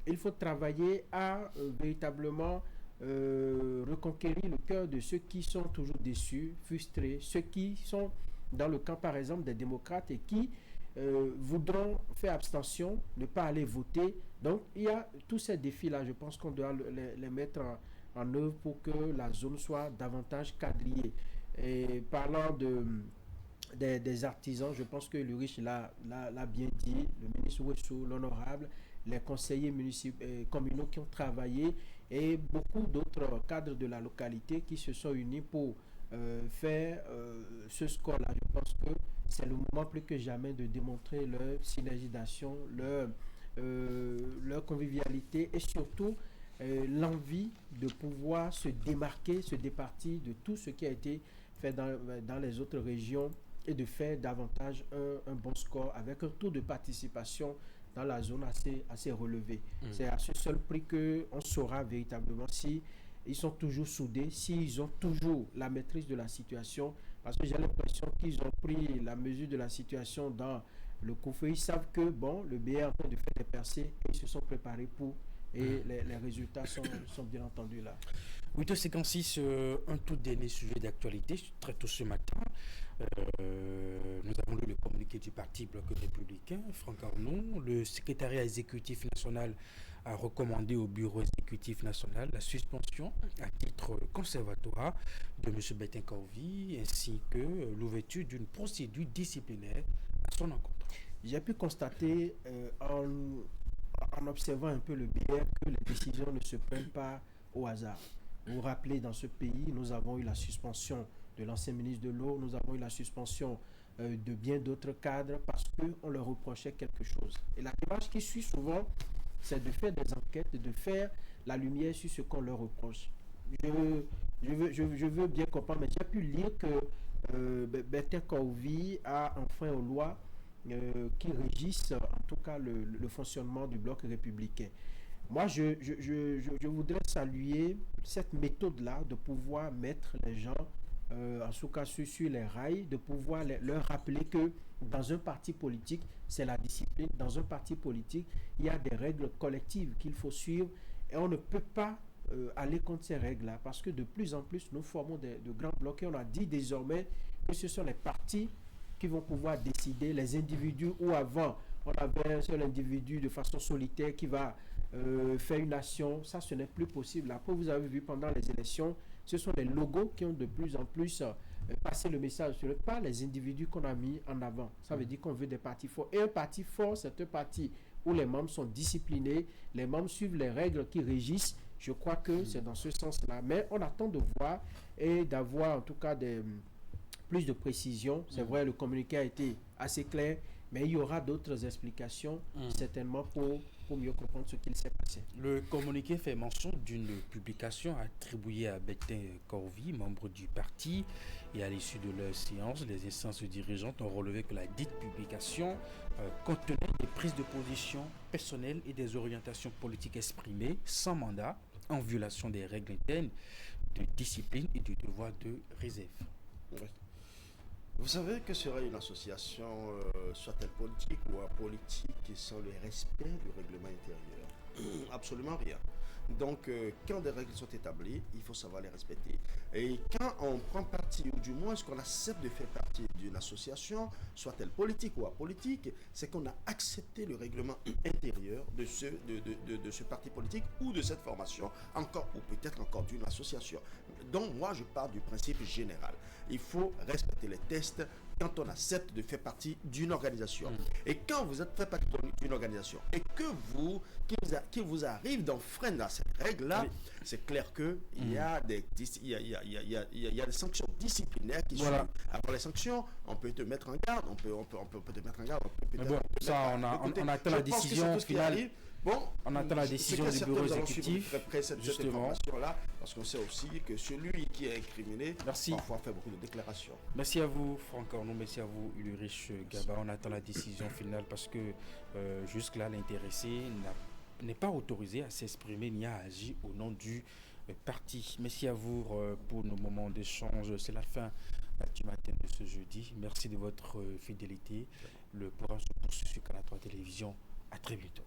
Il faut travailler à véritablement reconquérir le cœur de ceux qui sont toujours déçus, frustrés, ceux qui sont dans le camp par exemple des démocrates et qui voudront faire abstention, ne pas aller voter. Donc il y a tous ces défis-là, je pense qu'on doit les mettre en œuvre pour que la zone soit davantage quadrillée. Et parlant des artisans, je pense que Lurich l'a bien dit, le ministre Ouessou, l'honorable, les conseillers municipaux communaux qui ont travaillé et beaucoup d'autres cadres de la localité qui se sont unis pour faire ce score-là. Je pense que c'est le moment plus que jamais de démontrer leur synergisation, leur convivialité et surtout l'envie de pouvoir se démarquer, se départir de tout ce qui a été fait dans les autres régions et de faire davantage un bon score avec un taux de participation dans la zone assez relevé. C'est à ce seul prix qu'on saura véritablement si ils sont toujours soudés, s'ils ont toujours la maîtrise de la situation, parce que j'ai l'impression qu'ils ont pris la mesure de la situation dans le COUFO. Ils savent que bon, le BA est en train de faire des percées et ils se sont préparés pour, et les résultats sont bien entendus là. 8h56, un tout dernier sujet d'actualité, très tôt ce matin. Nous avons lu le communiqué du Parti Bloc républicain, Franck Arnon. Le secrétariat exécutif national a recommandé au bureau exécutif national la suspension à titre conservatoire de M. Bertin Kaouvi ainsi que l'ouverture d'une procédure disciplinaire à son encontre. J'ai pu constater en observant un peu le BR que les décisions ne se prennent pas au hasard. Vous vous rappelez, dans ce pays, nous avons eu la suspension de l'ancien ministre de l'eau, nous avons eu la suspension de bien d'autres cadres parce qu'on leur reprochait quelque chose. Et la démarche qui suit souvent, c'est de faire des enquêtes, de faire la lumière sur ce qu'on leur reproche. Je veux bien comprendre, mais j'ai pu lire que Bertin Kaouvi a enfreint aux lois qui régissent en tout cas le fonctionnement du bloc républicain. Moi, je voudrais saluer cette méthode-là de pouvoir mettre les gens, en tout cas sur les rails, de pouvoir leur rappeler que dans un parti politique, c'est la discipline. Dans un parti politique, il y a des règles collectives qu'il faut suivre et on ne peut pas aller contre ces règles-là parce que de plus en plus, nous formons de grands blocs et on a dit désormais que ce sont les partis qui vont pouvoir décider, les individus où avant, on avait un seul individu de façon solitaire qui va faire une action, ça ce n'est plus possible. Après, vous avez vu pendant les élections, ce sont les logos qui ont de plus en plus passé le message, ce n'est pas les individus qu'on a mis en avant. Ça veut dire qu'on veut des partis forts. Et un parti fort, c'est un parti où les membres sont disciplinés, les membres suivent les règles qui régissent. Je crois que c'est dans ce sens-là. Mais on attend de voir et d'avoir en tout cas plus de précision. C'est vrai, le communiqué a été assez clair, mais il y aura d'autres explications certainement pour mieux comprendre ce qu'il s'est passé. Le communiqué fait mention d'une publication attribuée à Bertin Kaouvi, membre du parti, et à l'issue de leur séance, les instances dirigeantes ont relevé que la dite publication contenait des prises de position personnelles et des orientations politiques exprimées sans mandat en violation des règles internes de discipline et du devoir de réserve. Oui. Vous savez que serait une association, soit-elle politique ou apolitique, sans le respect du règlement intérieur? Absolument rien. Donc, quand des règles sont établies, il faut savoir les respecter. Et quand on prend partie, ou du moins qu'on accepte de faire partie d'une association, soit-elle politique ou apolitique, c'est qu'on a accepté le règlement intérieur de ce parti politique ou de cette formation, encore ou peut-être encore d'une association. Donc, moi, je pars du principe général. Il faut respecter les tests quand on accepte de faire partie d'une organisation. Et quand vous êtes fait partie d'une organisation et que qu'il vous arrive d'enfreindre dans cette règle-là, c'est clair qu'il y a des sanctions disciplinaires qui voilà. suivent. Après les sanctions, on peut te mettre en garde, on peut te mettre en garde. Mais bon, ça, on attend la décision finale. Bon, on attend la décision du bureau exécutif. Cette information-là, parce qu'on sait aussi que celui qui est incriminé parfois fait beaucoup de déclarations. Merci à vous, Franck Arnaud. Merci à vous, Ulrich Gaba. On attend la décision finale parce que jusque-là, l'intéressé n'est pas autorisé à s'exprimer ni à agir au nom du parti. Merci à vous pour nos moments d'échange. C'est la fin du matin de ce jeudi. Merci de votre fidélité. Le programme se poursuit sur Canal 3 Télévision. À très bientôt.